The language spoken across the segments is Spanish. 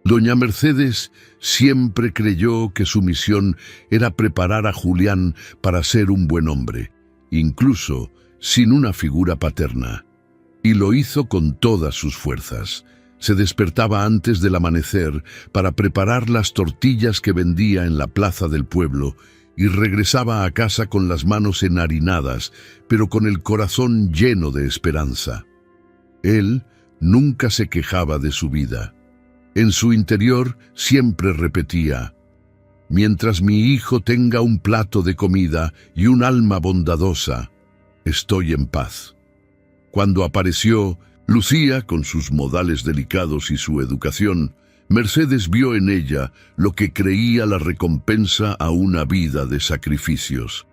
Doña Mercedes siempre creyó que su misión era preparar a Julián para ser un buen hombre, incluso sin una figura paterna. Y lo hizo con todas sus fuerzas. Se despertaba antes del amanecer para preparar las tortillas que vendía en la plaza del pueblo y regresaba a casa con las manos enharinadas, pero con el corazón lleno de esperanza. Él nunca se quejaba de su vida. En su interior siempre repetía: mientras mi hijo tenga un plato de comida y un alma bondadosa, estoy en paz. Cuando apareció Lucía, con sus modales delicados y su educación, Mercedes vio en ella lo que creía la recompensa a una vida de sacrificios.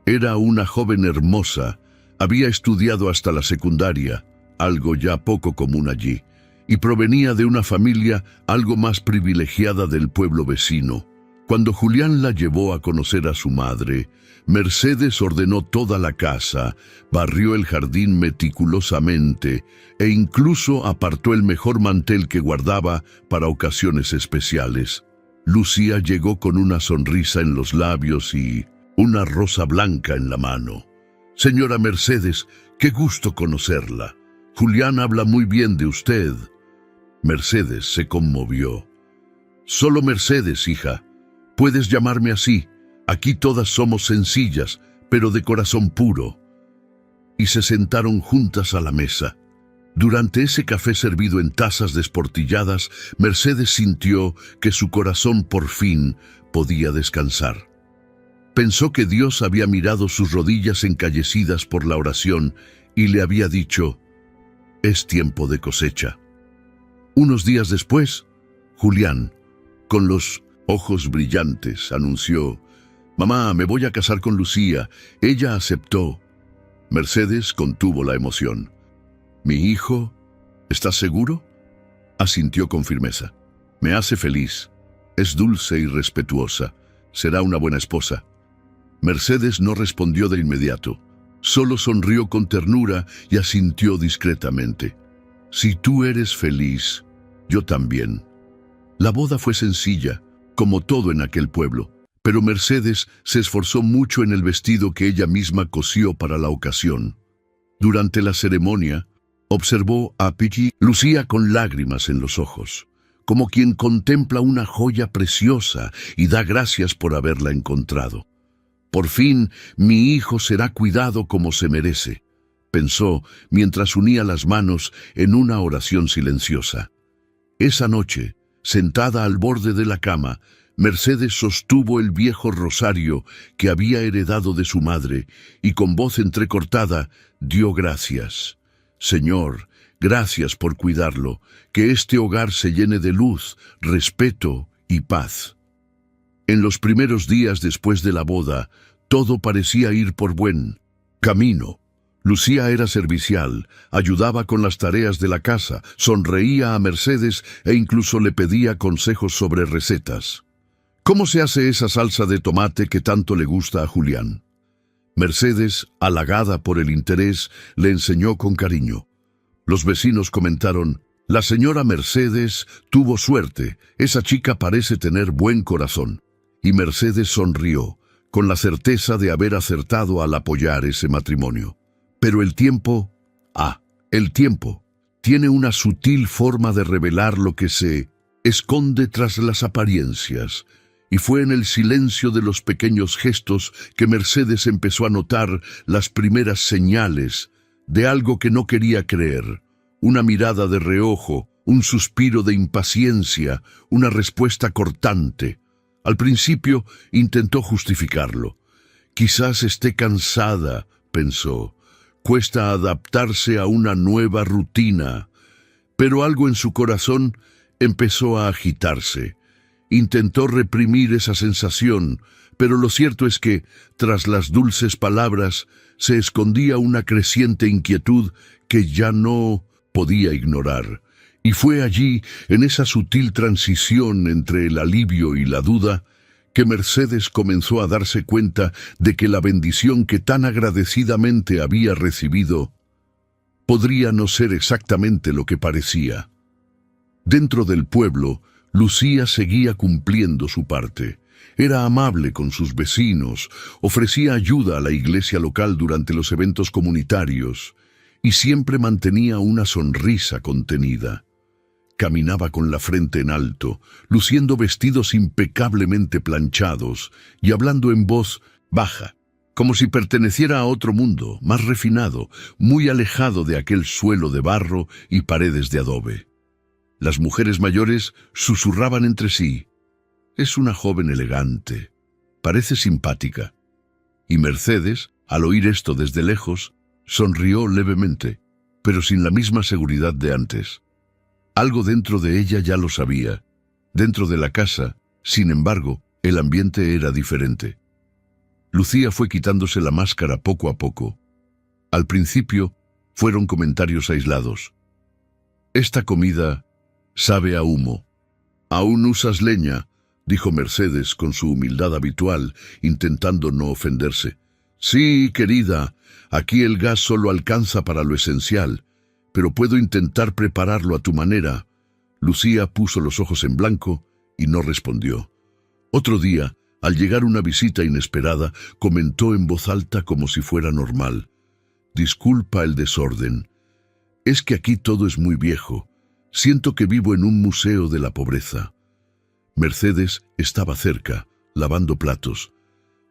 Era una joven hermosa, había estudiado hasta la secundaria, algo ya poco común allí, y provenía de una familia algo más privilegiada del pueblo vecino. Cuando Julián la llevó a conocer a su madre, Mercedes ordenó toda la casa, barrió el jardín meticulosamente e incluso apartó el mejor mantel que guardaba para ocasiones especiales. Lucía llegó con una sonrisa en los labios y una rosa blanca en la mano. «Señora Mercedes, qué gusto conocerla. Julián habla muy bien de usted». Mercedes se conmovió. «Solo Mercedes, hija. Puedes llamarme así. Aquí todas somos sencillas, pero de corazón puro». Y se sentaron juntas a la mesa. Durante ese café servido en tazas desportilladas, Mercedes sintió que su corazón por fin podía descansar. Pensó que Dios había mirado sus rodillas encallecidas por la oración y le había dicho: «Es tiempo de cosecha». Unos días después, Julián, con los ojos brillantes, anunció: «Mamá, me voy a casar con Lucía». Ella aceptó. Mercedes contuvo la emoción. «¿Mi hijo? ¿Estás seguro?». Asintió con firmeza. «Me hace feliz. Es dulce y respetuosa. Será una buena esposa». Mercedes no respondió de inmediato. Solo sonrió con ternura y asintió discretamente. «Si tú eres feliz, yo también». La boda fue sencilla, como todo en aquel pueblo, pero Mercedes se esforzó mucho en el vestido que ella misma cosió para la ocasión. Durante la ceremonia, observó a Pichi Lucía con lágrimas en los ojos, como quien contempla una joya preciosa y da gracias por haberla encontrado. «Por fin mi hijo será cuidado como se merece», pensó mientras unía las manos en una oración silenciosa. Esa noche, sentada al borde de la cama, Mercedes sostuvo el viejo rosario que había heredado de su madre y con voz entrecortada dio gracias. «Señor, gracias por cuidarlo, que este hogar se llene de luz, respeto y paz». En los primeros días después de la boda, todo parecía ir por buen camino. Lucía era servicial, ayudaba con las tareas de la casa, sonreía a Mercedes e incluso le pedía consejos sobre recetas. «¿Cómo se hace esa salsa de tomate que tanto le gusta a Julián?». Mercedes, halagada por el interés, le enseñó con cariño. Los vecinos comentaron: «La señora Mercedes tuvo suerte, esa chica parece tener buen corazón». Y Mercedes sonrió, con la certeza de haber acertado al apoyar ese matrimonio. Pero el tiempo tiene una sutil forma de revelar lo que se esconde tras las apariencias, y fue en el silencio de los pequeños gestos que Mercedes empezó a notar las primeras señales de algo que no quería creer: una mirada de reojo, un suspiro de impaciencia, una respuesta cortante. Al principio intentó justificarlo. «Quizás esté cansada», pensó. «Cuesta adaptarse a una nueva rutina». Pero algo en su corazón empezó a agitarse. Intentó reprimir esa sensación, pero lo cierto es que, tras las dulces palabras, se escondía una creciente inquietud que ya no podía ignorar. Y fue allí, en esa sutil transición entre el alivio y la duda, que Mercedes comenzó a darse cuenta de que la bendición que tan agradecidamente había recibido podría no ser exactamente lo que parecía. Dentro del pueblo, Lucía seguía cumpliendo su parte. Era amable con sus vecinos, ofrecía ayuda a la iglesia local durante los eventos comunitarios y siempre mantenía una sonrisa contenida. Caminaba con la frente en alto, luciendo vestidos impecablemente planchados y hablando en voz baja, como si perteneciera a otro mundo, más refinado, muy alejado de aquel suelo de barro y paredes de adobe. Las mujeres mayores susurraban entre sí: «Es una joven elegante, parece simpática». Y Mercedes, al oír esto desde lejos, sonrió levemente, pero sin la misma seguridad de antes. Algo dentro de ella ya lo sabía. Dentro de la casa, sin embargo, el ambiente era diferente. Lucía fue quitándose la máscara poco a poco. Al principio, fueron comentarios aislados. «Esta comida sabe a humo». «¿Aún usas leña?», dijo Mercedes con su humildad habitual, intentando no ofenderse. «Sí, querida, aquí el gas solo alcanza para lo esencial, pero puedo intentar prepararlo a tu manera». Lucía puso los ojos en blanco y no respondió. Otro día, al llegar una visita inesperada, comentó en voz alta como si fuera normal: «Disculpa el desorden. Es que aquí todo es muy viejo. Siento que vivo en un museo de la pobreza». Mercedes estaba cerca, lavando platos.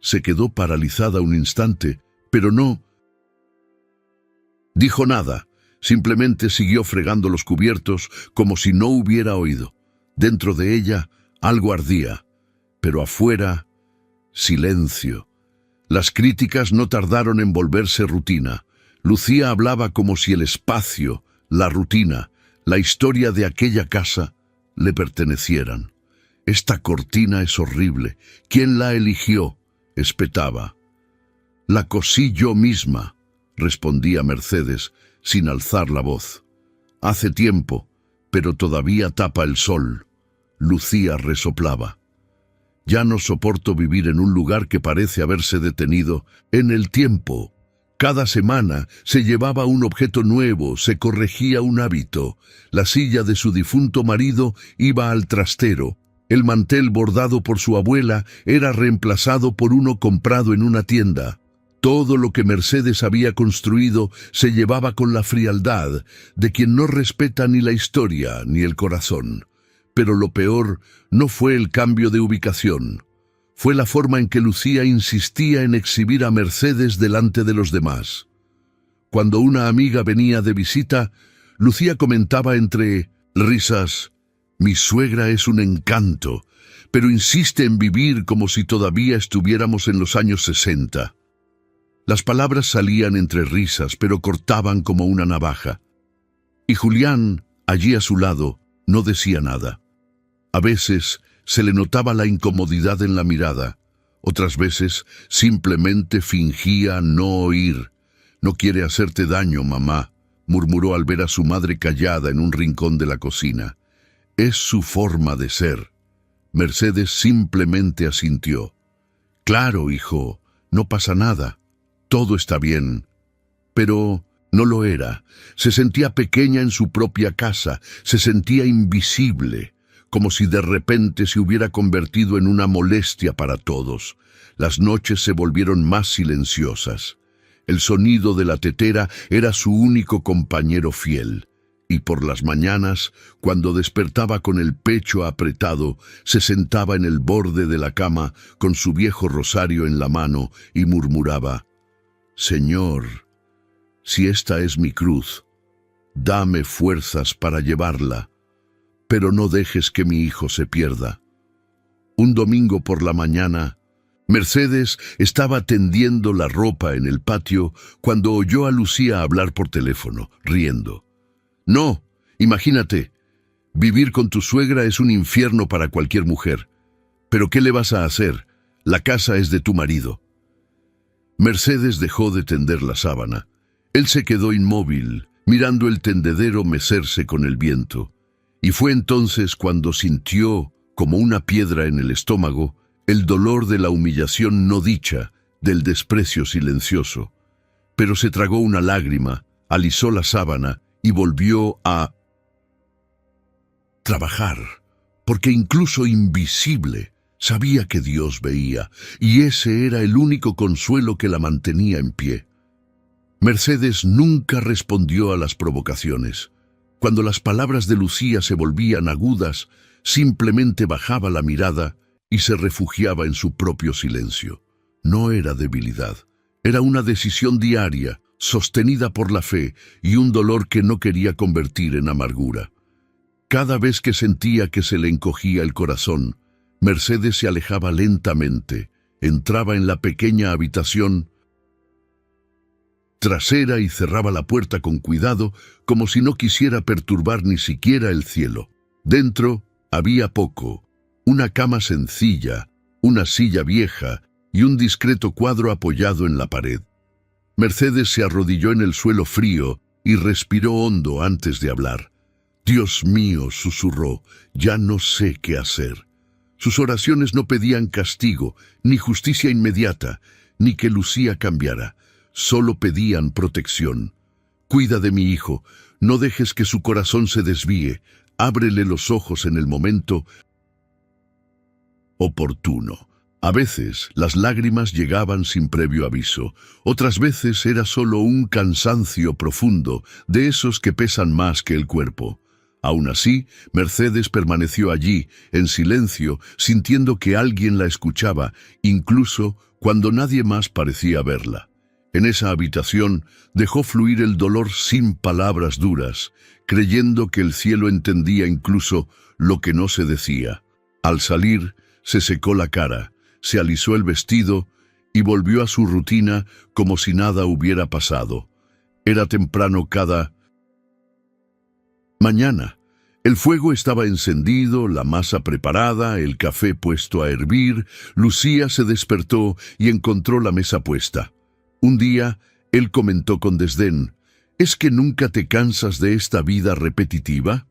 Se quedó paralizada un instante, pero no dijo nada. Simplemente siguió fregando los cubiertos como si no hubiera oído. Dentro de ella algo ardía, pero afuera, silencio. Las críticas no tardaron en volverse rutina. Lucía hablaba como si el espacio, la rutina, la historia de aquella casa le pertenecieran. «Esta cortina es horrible. ¿Quién la eligió?», espetaba. «La cosí yo misma», respondía Mercedes, sin alzar la voz. «Hace tiempo, pero todavía tapa el sol». Lucía resoplaba. «Ya no soporto vivir en un lugar que parece haberse detenido en el tiempo. Cada semana se llevaba un objeto nuevo, se corregía un hábito. La silla de su difunto marido iba al trastero. El mantel bordado por su abuela era reemplazado por uno comprado en una tienda. Todo lo que Mercedes había construido se llevaba con la frialdad de quien no respeta ni la historia ni el corazón. Pero lo peor no fue el cambio de ubicación. Fue la forma en que Lucía insistía en exhibir a Mercedes delante de los demás. Cuando una amiga venía de visita, Lucía comentaba entre risas: «Mi suegra es un encanto, pero insiste en vivir como si todavía estuviéramos en los años 60. Las palabras salían entre risas, pero cortaban como una navaja. Y Julián, allí a su lado, no decía nada. A veces se le notaba la incomodidad en la mirada, otras veces simplemente fingía no oír. «No quiere hacerte daño, mamá», murmuró al ver a su madre callada en un rincón de la cocina. «Es su forma de ser». Mercedes simplemente asintió. «Claro, hijo, no pasa nada. Todo está bien». Pero no lo era. Se sentía pequeña en su propia casa, se sentía invisible, como si de repente se hubiera convertido en una molestia para todos. Las noches se volvieron más silenciosas. El sonido de la tetera era su único compañero fiel. Y por las mañanas, cuando despertaba con el pecho apretado, se sentaba en el borde de la cama con su viejo rosario en la mano y murmuraba: «Señor, si esta es mi cruz, dame fuerzas para llevarla, pero no dejes que mi hijo se pierda». Un domingo por la mañana, Mercedes estaba tendiendo la ropa en el patio cuando oyó a Lucía hablar por teléfono, riendo. «No, imagínate, vivir con tu suegra es un infierno para cualquier mujer. Pero ¿qué le vas a hacer? La casa es de tu marido». Mercedes dejó de tender la sábana. Él se quedó inmóvil, mirando el tendedero mecerse con el viento. Y fue entonces cuando sintió, como una piedra en el estómago, el dolor de la humillación no dicha, del desprecio silencioso. Pero se tragó una lágrima, alisó la sábana y volvió a trabajar. porque incluso invisible, sabía que Dios veía, y ese era el único consuelo que la mantenía en pie. Mercedes nunca respondió a las provocaciones. Cuando las palabras de Lucía se volvían agudas, simplemente bajaba la mirada y se refugiaba en su propio silencio. No era debilidad, era una decisión diaria, sostenida por la fe y un dolor que no quería convertir en amargura. Cada vez que sentía que se le encogía el corazón, Mercedes se alejaba lentamente, entraba en la pequeña habitación trasera y cerraba la puerta con cuidado, como si no quisiera perturbar ni siquiera el cielo. Dentro había poco: una cama sencilla, una silla vieja y un discreto cuadro apoyado en la pared. Mercedes se arrodilló en el suelo frío y respiró hondo antes de hablar. «Dios mío», susurró, «ya no sé qué hacer». Sus oraciones no pedían castigo, ni justicia inmediata, ni que Lucía cambiara. Solo pedían protección. «Cuida de mi hijo, no dejes que su corazón se desvíe, ábrele los ojos en el momento oportuno». A veces las lágrimas llegaban sin previo aviso, otras veces era solo un cansancio profundo, de esos que pesan más que el cuerpo. Aún así, Mercedes permaneció allí, en silencio, sintiendo que alguien la escuchaba, incluso cuando nadie más parecía verla. En esa habitación dejó fluir el dolor sin palabras duras, creyendo que el cielo entendía incluso lo que no se decía. Al salir, se secó la cara, se alisó el vestido y volvió a su rutina como si nada hubiera pasado. Era temprano cada mañana. El fuego estaba encendido, la masa preparada, el café puesto a hervir. Lucía se despertó y encontró la mesa puesta. Un día, él comentó con desdén: «¿Es que nunca te cansas de esta vida repetitiva?».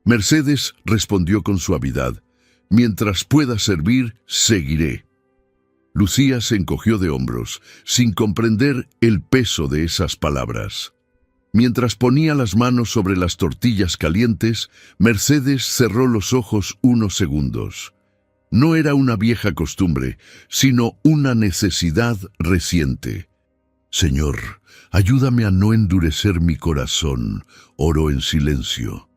Mercedes respondió con suavidad: «Mientras pueda servir, seguiré». Lucía se encogió de hombros, sin comprender el peso de esas palabras. Mientras ponía las manos sobre las tortillas calientes, Mercedes cerró los ojos unos segundos. No era una vieja costumbre, sino una necesidad reciente. «Señor, ayúdame a no endurecer mi corazón», oró en silencio.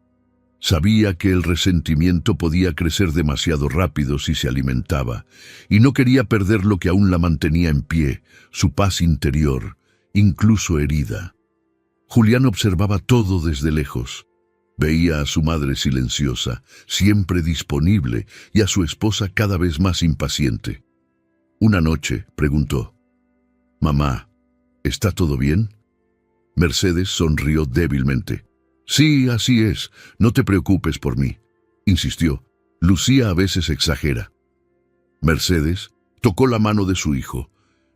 Sabía que el resentimiento podía crecer demasiado rápido si se alimentaba, y no quería perder lo que aún la mantenía en pie, su paz interior, incluso herida. Julián observaba todo desde lejos. Veía a su madre silenciosa, siempre disponible, y a su esposa cada vez más impaciente. Una noche preguntó: «Mamá, ¿está todo bien?». Mercedes sonrió débilmente. «Sí, así es, no te preocupes por mí», insistió. «Lucía a veces exagera». Mercedes tocó la mano de su hijo.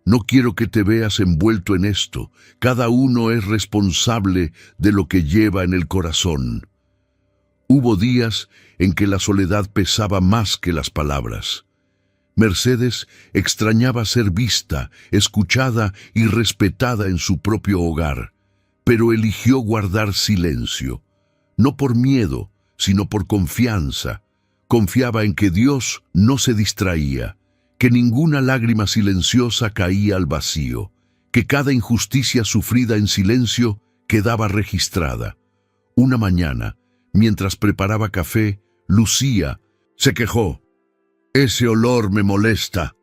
«No quiero que te veas envuelto en esto. Cada uno es responsable de lo que lleva en el corazón». Hubo días en que la soledad pesaba más que las palabras. Mercedes extrañaba ser vista, escuchada y respetada en su propio hogar, pero eligió guardar silencio, no por miedo, sino por confianza. Confiaba en que Dios no se distraía, que ninguna lágrima silenciosa caía al vacío, que cada injusticia sufrida en silencio quedaba registrada. Una mañana, mientras preparaba café, Lucía se quejó: «Ese olor me molesta».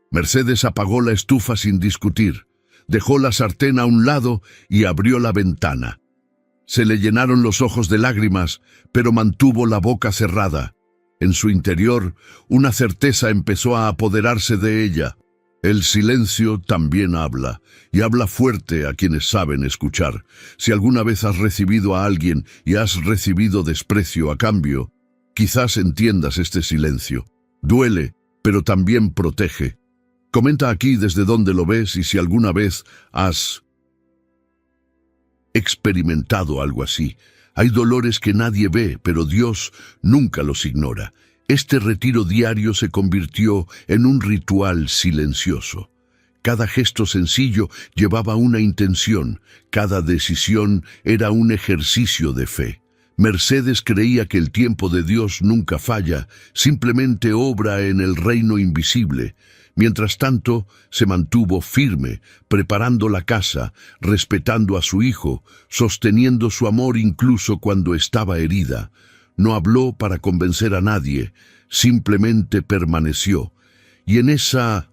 Mercedes apagó la estufa sin discutir, dejó la sartén a un lado y abrió la ventana. Se le llenaron los ojos de lágrimas, pero mantuvo la boca cerrada. En su interior, una certeza empezó a apoderarse de ella. El silencio también habla, y habla fuerte a quienes saben escuchar. Si alguna vez has recibido a alguien y has recibido desprecio a cambio, quizás entiendas este silencio. Duele, pero también protege. Comenta aquí desde dónde lo ves y si alguna vez has experimentado algo así. Hay dolores que nadie ve, pero Dios nunca los ignora. Este retiro diario se convirtió en un ritual silencioso. Cada gesto sencillo llevaba una intención, cada decisión era un ejercicio de fe. Mercedes creía que el tiempo de Dios nunca falla, simplemente obra en el reino invisible. Mientras tanto, se mantuvo firme, preparando la casa, respetando a su hijo, sosteniendo su amor incluso cuando estaba herida. No habló para convencer a nadie, simplemente permaneció. Y en esa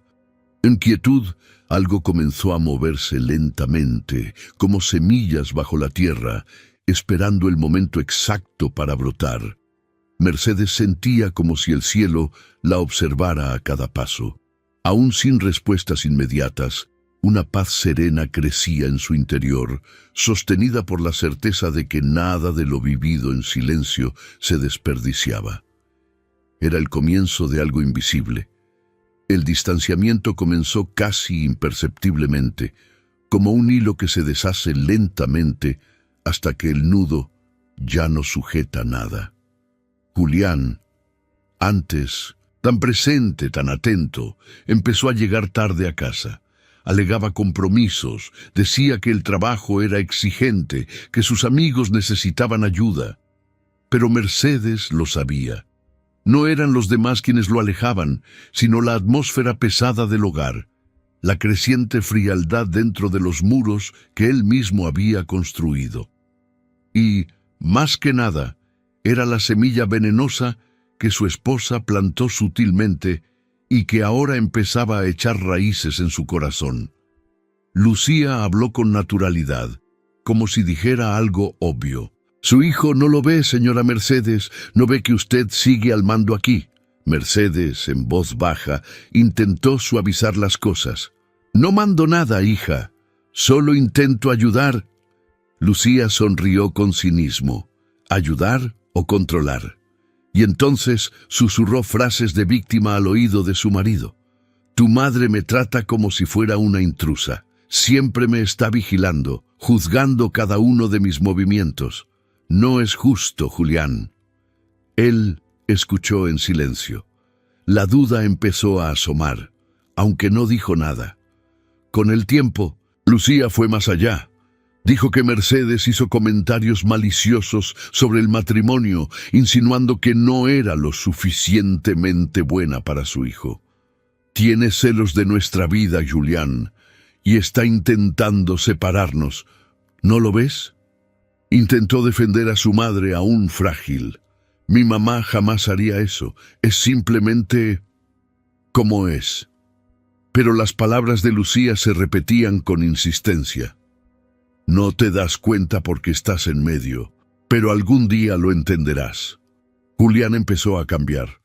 inquietud, algo comenzó a moverse lentamente, como semillas bajo la tierra, esperando el momento exacto para brotar. Mercedes sentía como si el cielo la observara a cada paso. Aún sin respuestas inmediatas, una paz serena crecía en su interior, sostenida por la certeza de que nada de lo vivido en silencio se desperdiciaba. Era el comienzo de algo invisible. El distanciamiento comenzó casi imperceptiblemente, como un hilo que se deshace lentamente hasta que el nudo ya no sujeta nada. Julián, antes tan presente, tan atento, empezó a llegar tarde a casa. Alegaba compromisos, decía que el trabajo era exigente, que sus amigos necesitaban ayuda. Pero Mercedes lo sabía. No eran los demás quienes lo alejaban, sino la atmósfera pesada del hogar, la creciente frialdad dentro de los muros que él mismo había construido. Y, más que nada, era la semilla venenosa que su esposa plantó sutilmente y que ahora empezaba a echar raíces en su corazón. Lucía habló con naturalidad, como si dijera algo obvio. «Su hijo no lo ve, señora Mercedes, no ve que usted sigue al mando aquí». Mercedes, en voz baja, intentó suavizar las cosas. «No mando nada, hija, solo intento ayudar». Lucía sonrió con cinismo. ¿Ayudar o controlar? Y entonces susurró frases de víctima al oído de su marido. «Tu madre me trata como si fuera una intrusa. Siempre me está vigilando, juzgando cada uno de mis movimientos. No es justo, Julián». Él escuchó en silencio. La duda empezó a asomar, aunque no dijo nada. Con el tiempo, Lucía fue más allá. Dijo que Mercedes hizo comentarios maliciosos sobre el matrimonio, insinuando que no era lo suficientemente buena para su hijo. «Tiene celos de nuestra vida, Julián, y está intentando separarnos. ¿No lo ves?». Intentó defender a su madre aún frágil. «Mi mamá jamás haría eso. Es simplemente como es». Pero las palabras de Lucía se repetían con insistencia. «No te das cuenta porque estás en medio, pero algún día lo entenderás». Julián empezó a cambiar.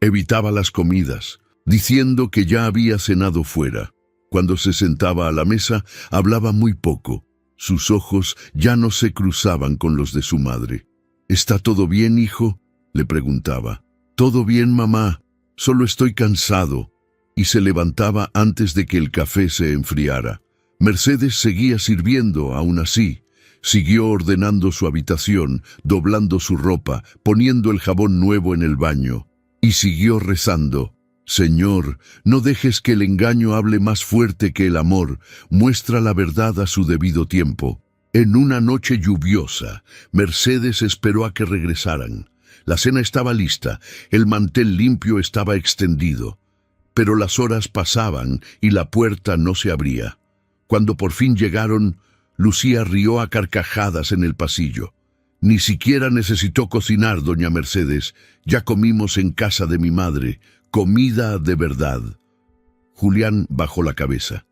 Evitaba las comidas, diciendo que ya había cenado fuera. Cuando se sentaba a la mesa, hablaba muy poco. Sus ojos ya no se cruzaban con los de su madre. «¿Está todo bien, hijo?», le preguntaba. «Todo bien, mamá. Solo estoy cansado». Y se levantaba antes de que el café se enfriara. Mercedes seguía sirviendo, aún así. Siguió ordenando su habitación, doblando su ropa, poniendo el jabón nuevo en el baño. Y siguió rezando. «Señor, no dejes que el engaño hable más fuerte que el amor. Muestra la verdad a su debido tiempo». En una noche lluviosa, Mercedes esperó a que regresaran. La cena estaba lista, el mantel limpio estaba extendido. Pero las horas pasaban y la puerta no se abría. Cuando por fin llegaron, Lucía rió a carcajadas en el pasillo. «Ni siquiera necesitó cocinar, doña Mercedes. Ya comimos en casa de mi madre. Comida de verdad». Julián bajó la cabeza.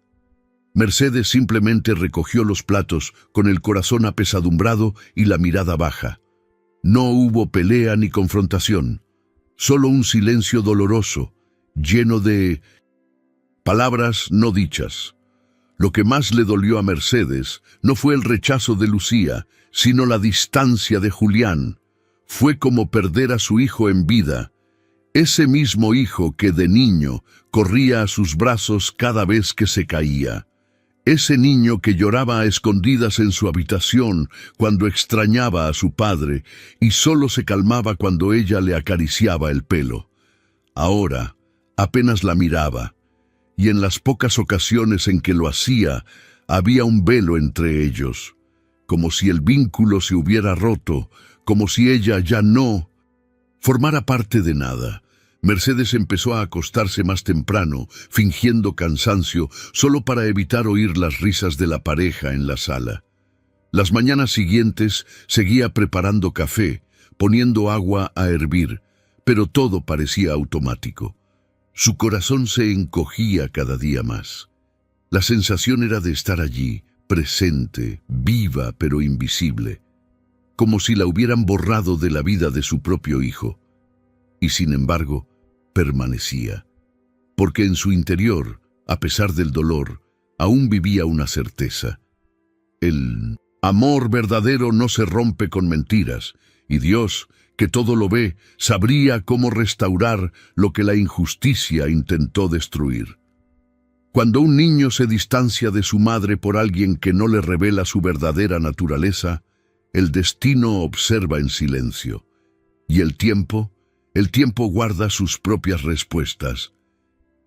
Mercedes simplemente recogió los platos con el corazón apesadumbrado y la mirada baja. No hubo pelea ni confrontación, solo un silencio doloroso, lleno de palabras no dichas. Lo que más le dolió a Mercedes no fue el rechazo de Lucía, sino la distancia de Julián. Fue como perder a su hijo en vida, ese mismo hijo que de niño corría a sus brazos cada vez que se caía. Ese niño que lloraba a escondidas en su habitación cuando extrañaba a su padre y solo se calmaba cuando ella le acariciaba el pelo. Ahora apenas la miraba, y en las pocas ocasiones en que lo hacía, había un velo entre ellos, como si el vínculo se hubiera roto, como si ella ya no formara parte de nada. Mercedes empezó a acostarse más temprano, fingiendo cansancio, solo para evitar oír las risas de la pareja en la sala. Las mañanas siguientes seguía preparando café, poniendo agua a hervir, pero todo parecía automático. Su corazón se encogía cada día más. La sensación era de estar allí, presente, viva pero invisible, como si la hubieran borrado de la vida de su propio hijo. Y sin embargo, permanecía, porque en su interior, a pesar del dolor, aún vivía una certeza. El amor verdadero no se rompe con mentiras, y Dios, que todo lo ve, sabría cómo restaurar lo que la injusticia intentó destruir. Cuando un niño se distancia de su madre por alguien que no le revela su verdadera naturaleza, el destino observa en silencio, y el tiempo guarda sus propias respuestas.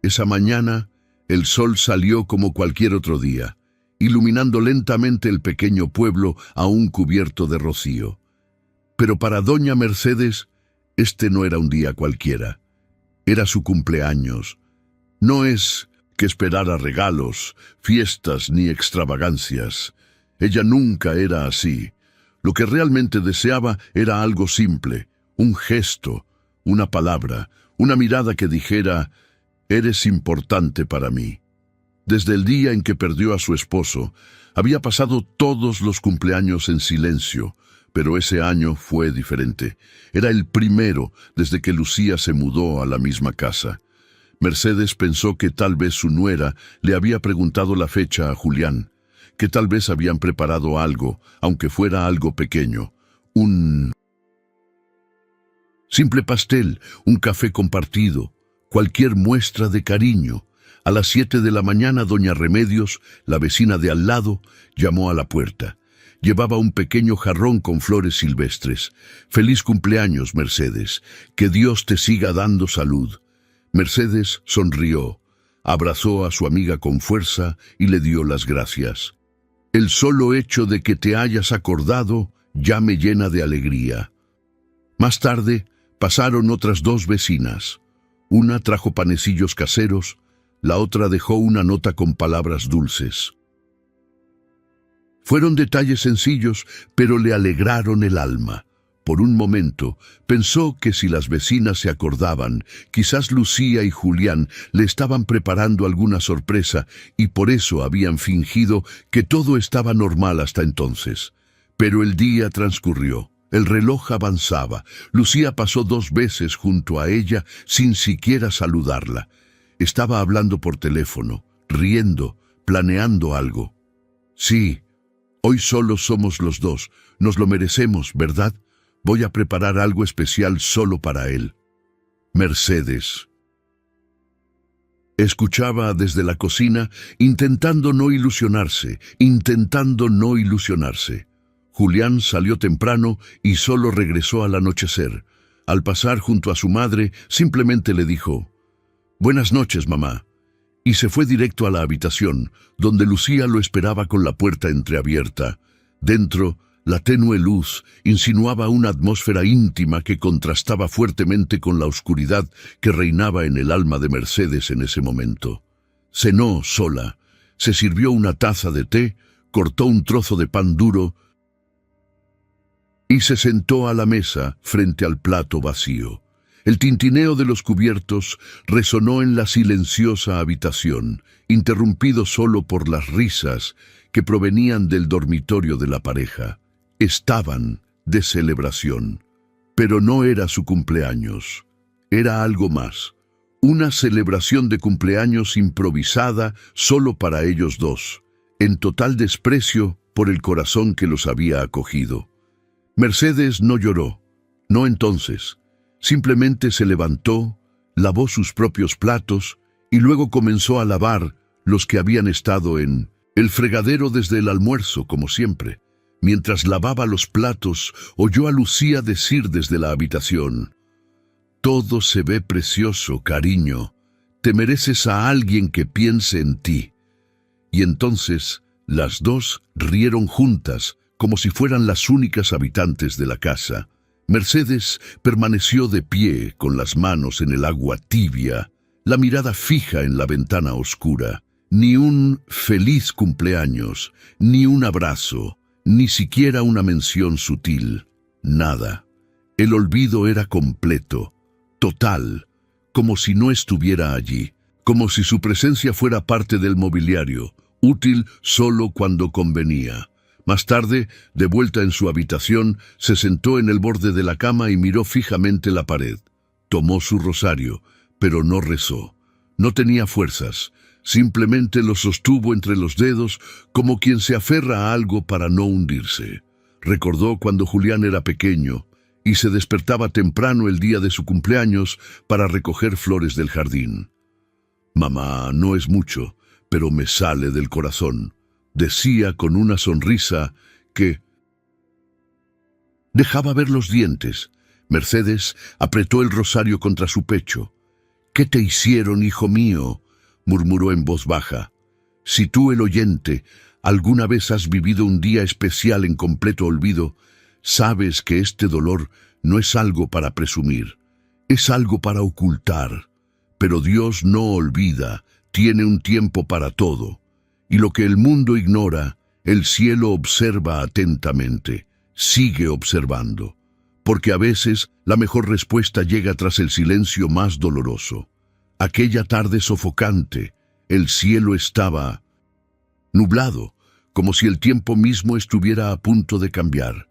Esa mañana, el sol salió como cualquier otro día, iluminando lentamente el pequeño pueblo aún cubierto de rocío. Pero para doña Mercedes, este no era un día cualquiera. Era su cumpleaños. No es que esperara regalos, fiestas ni extravagancias. Ella nunca era así. Lo que realmente deseaba era algo simple, un gesto, una palabra, una mirada que dijera: «Eres importante para mí». Desde el día en que perdió a su esposo, había pasado todos los cumpleaños en silencio, pero ese año fue diferente. Era el primero desde que Lucía se mudó a la misma casa. Mercedes pensó que tal vez su nuera le había preguntado la fecha a Julián, que tal vez habían preparado algo, aunque fuera algo pequeño, un simple pastel, un café compartido, cualquier muestra de cariño. A las 7 de la mañana, doña Remedios, la vecina de al lado, llamó a la puerta. Llevaba un pequeño jarrón con flores silvestres. «Feliz cumpleaños, Mercedes. Que Dios te siga dando salud». Mercedes sonrió, abrazó a su amiga con fuerza y le dio las gracias. «El solo hecho de que te hayas acordado ya me llena de alegría». Más tarde, pasaron otras 2 vecinas. Una trajo panecillos caseros, la otra dejó una nota con palabras dulces. Fueron detalles sencillos, pero le alegraron el alma. Por un momento, pensó que si las vecinas se acordaban, quizás Lucía y Julián le estaban preparando alguna sorpresa y por eso habían fingido que todo estaba normal hasta entonces. Pero el día transcurrió. El reloj avanzaba. Lucía pasó 2 veces junto a ella sin siquiera saludarla. Estaba hablando por teléfono, riendo, planeando algo. «Sí, hoy solo somos los 2. Nos lo merecemos, ¿verdad? Voy a preparar algo especial solo para él». Mercedes escuchaba desde la cocina, intentando no ilusionarse. Julián salió temprano y solo regresó al anochecer. Al pasar junto a su madre, simplemente le dijo: «Buenas noches, mamá», y se fue directo a la habitación, donde Lucía lo esperaba con la puerta entreabierta. Dentro, la tenue luz insinuaba una atmósfera íntima que contrastaba fuertemente con la oscuridad que reinaba en el alma de Mercedes en ese momento. Cenó sola, se sirvió una taza de té, cortó un trozo de pan duro y se sentó a la mesa frente al plato vacío. El tintineo de los cubiertos resonó en la silenciosa habitación, interrumpido solo por las risas que provenían del dormitorio de la pareja. Estaban de celebración, pero no era su cumpleaños. Era algo más, una celebración de cumpleaños improvisada solo para ellos 2, en total desprecio por el corazón que los había acogido. Mercedes no lloró, no entonces. Simplemente se levantó, lavó sus propios platos y luego comenzó a lavar los que habían estado en el fregadero desde el almuerzo, como siempre. Mientras lavaba los platos, oyó a Lucía decir desde la habitación: «Todo se ve precioso, cariño. Te mereces a alguien que piense en ti». Y entonces las 2 rieron juntas, como si fueran las únicas habitantes de la casa. Mercedes permaneció de pie, con las manos en el agua tibia, la mirada fija en la ventana oscura. Ni un feliz cumpleaños, ni un abrazo, ni siquiera una mención sutil. Nada. El olvido era completo, total, como si no estuviera allí, como si su presencia fuera parte del mobiliario, útil solo cuando convenía. Más tarde, de vuelta en su habitación, se sentó en el borde de la cama y miró fijamente la pared. Tomó su rosario, pero no rezó. No tenía fuerzas, simplemente lo sostuvo entre los dedos como quien se aferra a algo para no hundirse. Recordó cuando Julián era pequeño y se despertaba temprano el día de su cumpleaños para recoger flores del jardín. «Mamá, no es mucho, pero me sale del corazón», decía con una sonrisa que dejaba ver los dientes. Mercedes apretó el rosario contra su pecho. «¿Qué te hicieron, hijo mío?», murmuró en voz baja. «Si tú, el oyente, alguna vez has vivido un día especial en completo olvido, sabes que este dolor no es algo para presumir, es algo para ocultar. Pero Dios no olvida, tiene un tiempo para todo. Y lo que el mundo ignora, el cielo observa atentamente, sigue observando. Porque a veces la mejor respuesta llega tras el silencio más doloroso. Aquella tarde sofocante, el cielo estaba nublado, como si el tiempo mismo estuviera a punto de cambiar.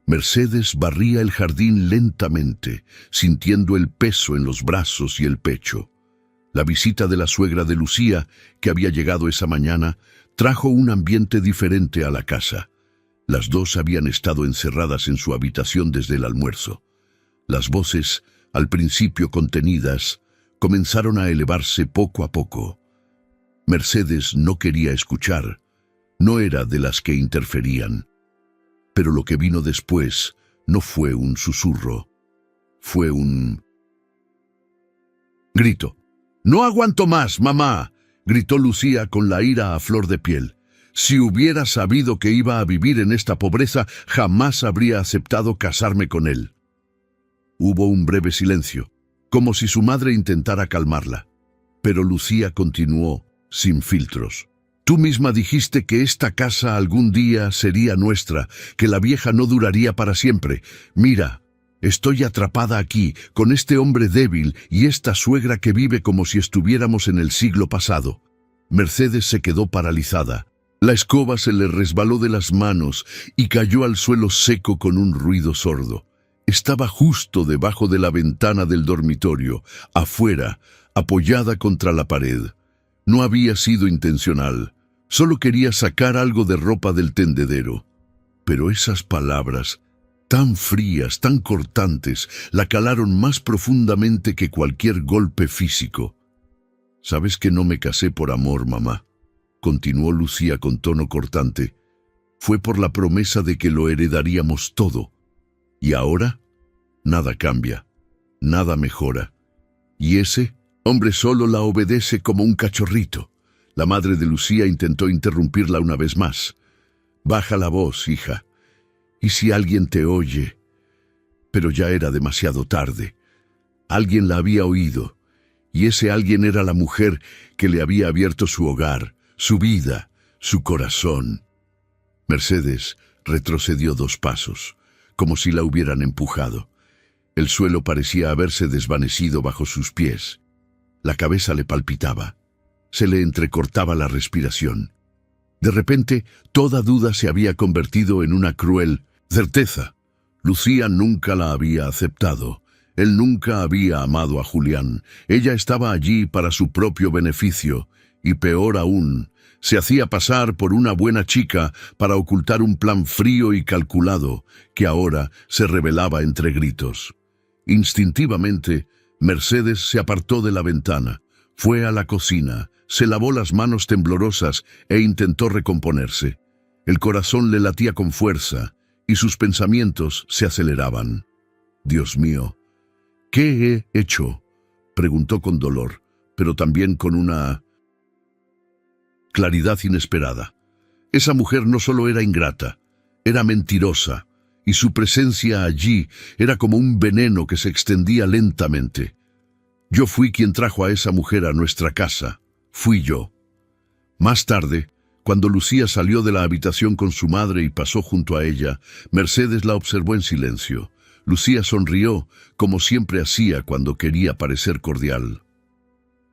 Mercedes barría el jardín lentamente, sintiendo el peso en los brazos y el pecho. La visita de la suegra de Lucía, que había llegado esa mañana, trajo un ambiente diferente a la casa. Las dos habían estado encerradas en su habitación desde el almuerzo. Las voces, al principio contenidas, comenzaron a elevarse poco a poco. Mercedes no quería escuchar, no era de las que interferían. Pero lo que vino después no fue un susurro, fue un grito. «¡No aguanto más, mamá!», gritó Lucía con la ira a flor de piel. «Si hubiera sabido que iba a vivir en esta pobreza, jamás habría aceptado casarme con él». Hubo un breve silencio, como si su madre intentara calmarla. Pero Lucía continuó, sin filtros. «Tú misma dijiste que esta casa algún día sería nuestra, que la vieja no duraría para siempre. Mira, estoy atrapada aquí, con este hombre débil y esta suegra que vive como si estuviéramos en el siglo pasado». Mercedes se quedó paralizada. La escoba se le resbaló de las manos y cayó al suelo seco con un ruido sordo. Estaba justo debajo de la ventana del dormitorio, afuera, apoyada contra la pared. No había sido intencional. Solo quería sacar algo de ropa del tendedero. Pero esas palabras, tan frías, tan cortantes, la calaron más profundamente que cualquier golpe físico. «Sabes que no me casé por amor, mamá», continuó Lucía con tono cortante. «Fue por la promesa de que lo heredaríamos todo. Y ahora, nada cambia, nada mejora. Y ese hombre solo la obedece como un cachorrito». La madre de Lucía intentó interrumpirla una vez más. «Baja la voz, hija. ¿Y si alguien te oye?» Pero ya era demasiado tarde. Alguien la había oído, y ese alguien era la mujer que le había abierto su hogar, su vida, su corazón. Mercedes retrocedió 2 pasos, como si la hubieran empujado. El suelo parecía haberse desvanecido bajo sus pies. La cabeza le palpitaba. Se le entrecortaba la respiración. De repente, toda duda se había convertido en una cruel certeza. Lucía nunca la había aceptado. Él nunca había amado a Julián. Ella estaba allí para su propio beneficio. Y peor aún, se hacía pasar por una buena chica para ocultar un plan frío y calculado que ahora se revelaba entre gritos. Instintivamente, Mercedes se apartó de la ventana, fue a la cocina, se lavó las manos temblorosas e intentó recomponerse. El corazón le latía con fuerza y sus pensamientos se aceleraban. «Dios mío, ¿qué he hecho?», preguntó con dolor, pero también con una claridad inesperada. Esa mujer no solo era ingrata, Era mentirosa, y su presencia allí era como un veneno que se extendía lentamente. Yo fui quien trajo a esa mujer a nuestra casa. Fui yo. Más tarde, cuando Lucía salió de la habitación con su madre y pasó junto a ella, Mercedes la observó en silencio. Lucía sonrió, como siempre hacía cuando quería parecer cordial.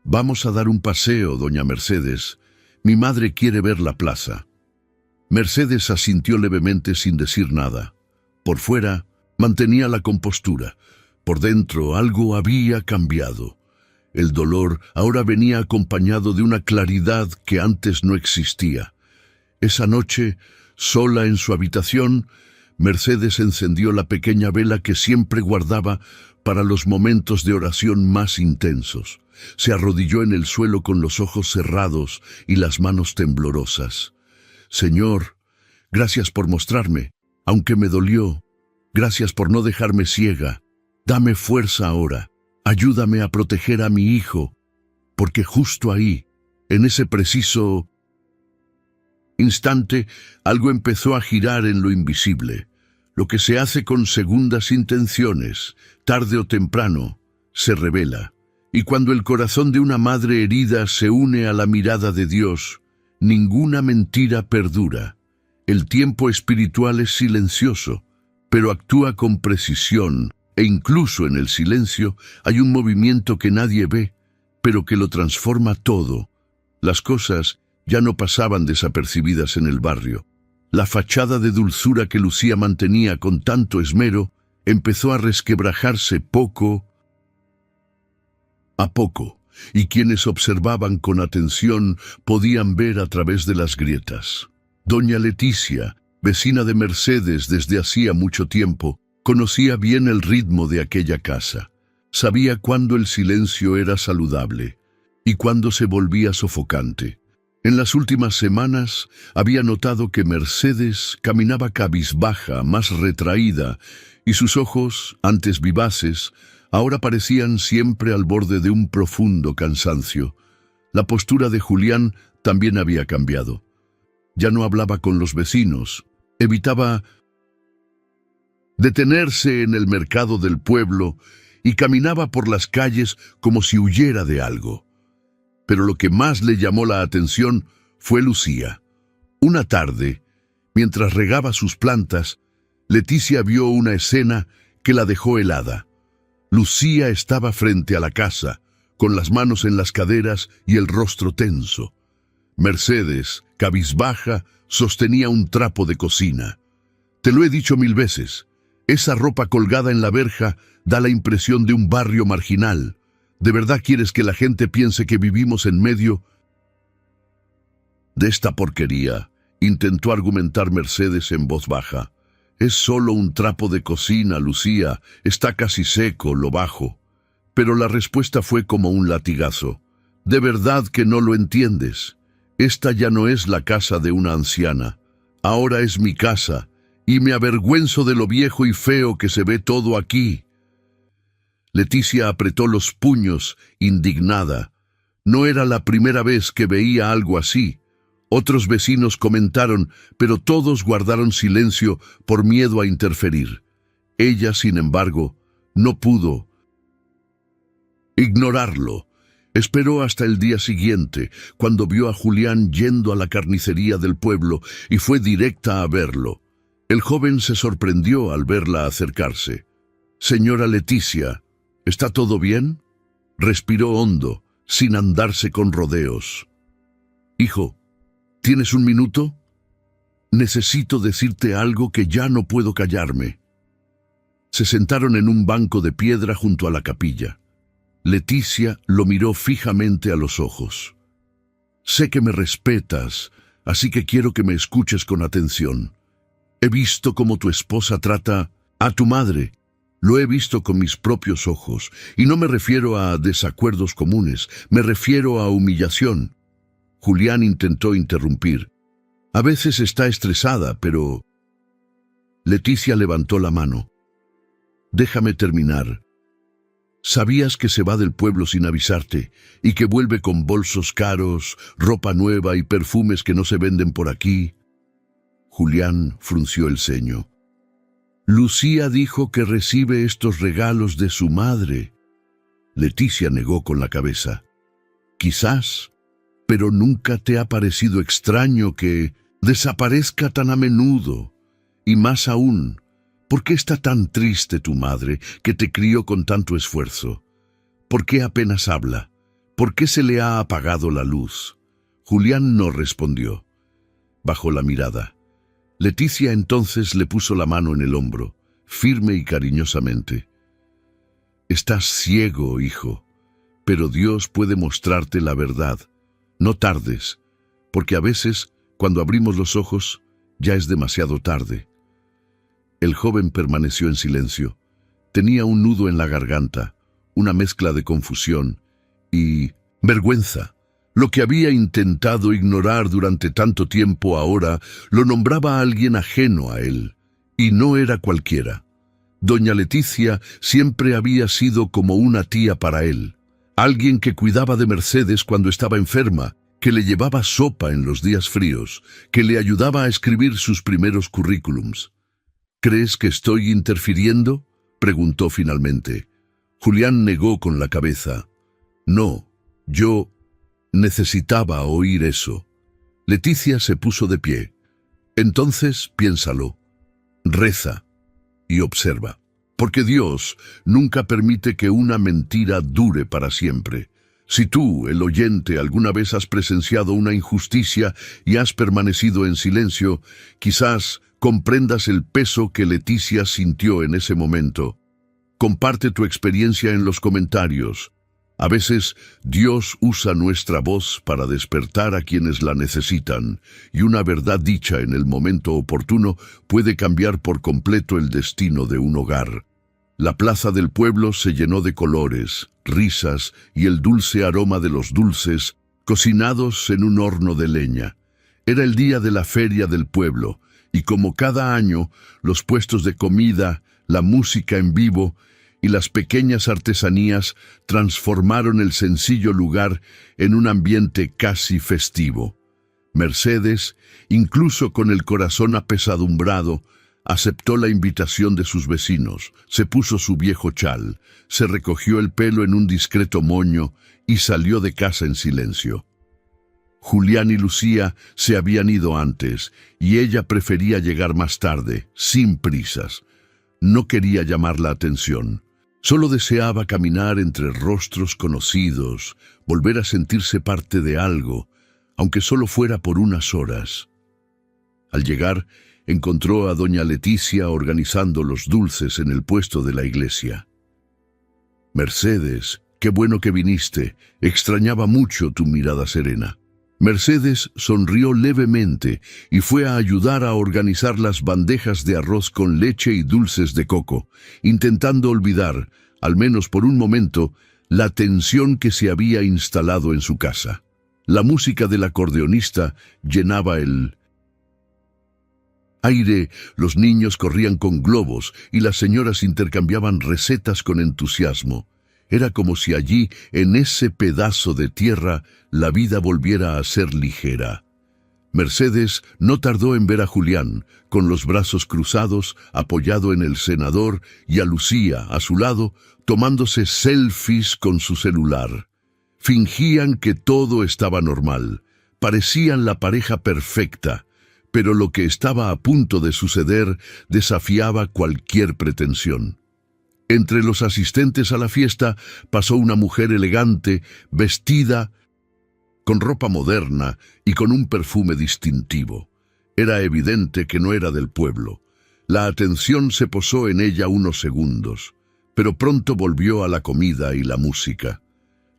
«Vamos a dar un paseo, doña Mercedes. Mi madre quiere ver la plaza». Mercedes asintió levemente sin decir nada. Por fuera, mantenía la compostura. Por dentro, algo había cambiado. El dolor ahora venía acompañado de una claridad que antes no existía. Esa noche, sola en su habitación, Mercedes encendió la pequeña vela que siempre guardaba para los momentos de oración más intensos. Se arrodilló en el suelo con los ojos cerrados y las manos temblorosas. «Señor, gracias por mostrarme, aunque me dolió. Gracias por no dejarme ciega. Dame fuerza ahora. Ayúdame a proteger a mi hijo». Porque justo ahí, en ese preciso instante, algo empezó a girar en lo invisible. Lo que se hace con segundas intenciones, tarde o temprano, se revela. Y cuando el corazón de una madre herida se une a la mirada de Dios, ninguna mentira perdura. El tiempo espiritual es silencioso, pero actúa con precisión, e incluso en el silencio hay un movimiento que nadie ve, pero que lo transforma todo. Las cosas ya no pasaban desapercibidas en el barrio. La fachada de dulzura que Lucía mantenía con tanto esmero empezó a resquebrajarse poco a poco, y quienes observaban con atención podían ver a través de las grietas. Doña Leticia, vecina de Mercedes desde hacía mucho tiempo, conocía bien el ritmo de aquella casa. Sabía cuándo el silencio era saludable y cuándo se volvía sofocante. En las últimas semanas había notado que Mercedes caminaba cabizbaja, más retraída, y sus ojos, antes vivaces, ahora parecían siempre al borde de un profundo cansancio. La postura de Julián también había cambiado. Ya no hablaba con los vecinos, evitaba detenerse en el mercado del pueblo y caminaba por las calles como si huyera de algo. Pero lo que más le llamó la atención fue Lucía. Una tarde, mientras regaba sus plantas, Leticia vio una escena que la dejó helada. Lucía estaba frente a la casa, con las manos en las caderas y el rostro tenso. Mercedes, cabizbaja, sostenía un trapo de cocina. «Te lo he dicho 1000 veces. Esa ropa colgada en la verja da la impresión de un barrio marginal. ¿De verdad quieres que la gente piense que vivimos en medio de esta porquería?», intentó argumentar Mercedes en voz baja. «Es solo un trapo de cocina, Lucía. Está casi seco, lo bajo». Pero la respuesta fue como un latigazo. «¿De verdad que no lo entiendes? Esta ya no es la casa de una anciana. Ahora es mi casa, y me avergüenzo de lo viejo y feo que se ve todo aquí». Leticia apretó los puños, indignada. No era la primera vez que veía algo así. Otros vecinos comentaron, pero todos guardaron silencio por miedo a interferir. Ella, sin embargo, no pudo ignorarlo. Esperó hasta el día siguiente, cuando vio a Julián yendo a la carnicería del pueblo, y fue directa a verlo. El joven se sorprendió al verla acercarse. «Señora Leticia, ¿está todo bien?», respiró hondo, sin andarse con rodeos. «Hijo, ¿tienes un minuto? Necesito decirte algo que ya no puedo callarme». Se sentaron en un banco de piedra junto a la capilla. Leticia lo miró fijamente a los ojos. «Sé que me respetas, así que quiero que me escuches con atención. He visto cómo tu esposa trata a tu madre. Lo he visto con mis propios ojos, y no me refiero a desacuerdos comunes, me refiero a humillación». Julián intentó interrumpir. «A veces está estresada, pero...». Leticia levantó la mano. «Déjame terminar. ¿Sabías que se va del pueblo sin avisarte y que vuelve con bolsos caros, ropa nueva y perfumes que no se venden por aquí?». Julián frunció el ceño. Lucía dijo que recibe estos regalos de su madre. Leticia negó con la cabeza. Quizás, pero nunca te ha parecido extraño que desaparezca tan a menudo. Y más aún, ¿por qué está tan triste tu madre, que te crió con tanto esfuerzo? ¿Por qué apenas habla? ¿Por qué se le ha apagado la luz? Julián no respondió. Bajó la mirada. Leticia entonces le puso la mano en el hombro, firme y cariñosamente. Estás ciego, hijo, pero Dios puede mostrarte la verdad. No tardes, porque a veces, cuando abrimos los ojos, ya es demasiado tarde. El joven permaneció en silencio. Tenía un nudo en la garganta, una mezcla de confusión y vergüenza. Lo que había intentado ignorar durante tanto tiempo ahora lo nombraba alguien ajeno a él, y no era cualquiera. Doña Leticia siempre había sido como una tía para él, alguien que cuidaba de Mercedes cuando estaba enferma, que le llevaba sopa en los días fríos, que le ayudaba a escribir sus primeros currículums. ¿Crees que estoy interfiriendo?, preguntó finalmente. Julián negó con la cabeza. No, yo necesitaba oír eso. Leticia se puso de pie. Entonces, piénsalo, reza y observa, porque Dios nunca permite que una mentira dure para siempre. Si tú, el oyente, alguna vez has presenciado una injusticia y has permanecido en silencio, quizás comprendas el peso que Leticia sintió en ese momento. Comparte tu experiencia en los comentarios. A veces, Dios usa nuestra voz para despertar a quienes la necesitan, y una verdad dicha en el momento oportuno puede cambiar por completo el destino de un hogar. La plaza del pueblo se llenó de colores, risas y el dulce aroma de los dulces, cocinados en un horno de leña. Era el día de la feria del pueblo, y como cada año, los puestos de comida, la música en vivo y las pequeñas artesanías transformaron el sencillo lugar en un ambiente casi festivo. Mercedes, incluso con el corazón apesadumbrado, aceptó la invitación de sus vecinos, se puso su viejo chal, se recogió el pelo en un discreto moño y salió de casa en silencio. Julián y Lucía se habían ido antes, y ella prefería llegar más tarde, sin prisas. No quería llamar la atención. Solo deseaba caminar entre rostros conocidos, volver a sentirse parte de algo, aunque solo fuera por unas horas. Al llegar, encontró a doña Leticia organizando los dulces en el puesto de la iglesia. Mercedes, qué bueno que viniste. Extrañaba mucho tu mirada serena. Mercedes sonrió levemente y fue a ayudar a organizar las bandejas de arroz con leche y dulces de coco, intentando olvidar, al menos por un momento, la tensión que se había instalado en su casa. La música del acordeonista llenaba el aire, los niños corrían con globos y las señoras intercambiaban recetas con entusiasmo. Era como si allí, en ese pedazo de tierra, la vida volviera a ser ligera. Mercedes no tardó en ver a Julián, con los brazos cruzados, apoyado en el cenador, y a Lucía, a su lado, tomándose selfies con su celular. Fingían que todo estaba normal. Parecían la pareja perfecta, pero lo que estaba a punto de suceder desafiaba cualquier pretensión. Entre los asistentes a la fiesta pasó una mujer elegante, vestida con ropa moderna y con un perfume distintivo. Era evidente que no era del pueblo. La atención se posó en ella unos segundos, pero pronto volvió a la comida y la música.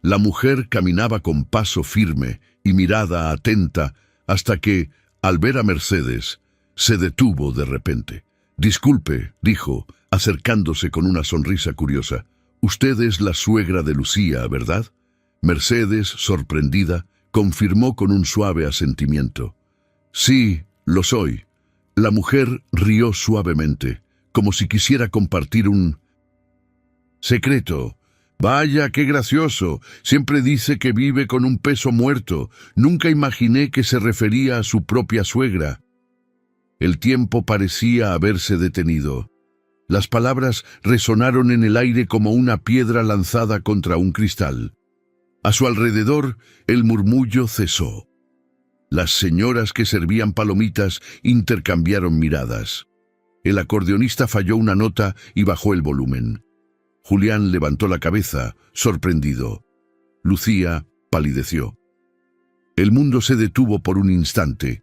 La mujer caminaba con paso firme y mirada atenta hasta que, al ver a Mercedes, se detuvo de repente. «Disculpe», dijo, acercándose con una sonrisa curiosa. «Usted es la suegra de Lucía, ¿verdad?» Mercedes, sorprendida, confirmó con un suave asentimiento. «Sí, lo soy». La mujer rió suavemente, como si quisiera compartir un secreto. «Vaya, qué gracioso. Siempre dice que vive con un peso muerto. Nunca imaginé que se refería a su propia suegra». El tiempo parecía haberse detenido. Las palabras resonaron en el aire como una piedra lanzada contra un cristal. A su alrededor, el murmullo cesó. Las señoras que servían palomitas intercambiaron miradas. El acordeonista falló una nota y bajó el volumen. Julián levantó la cabeza, sorprendido. Lucía palideció. El mundo se detuvo por un instante.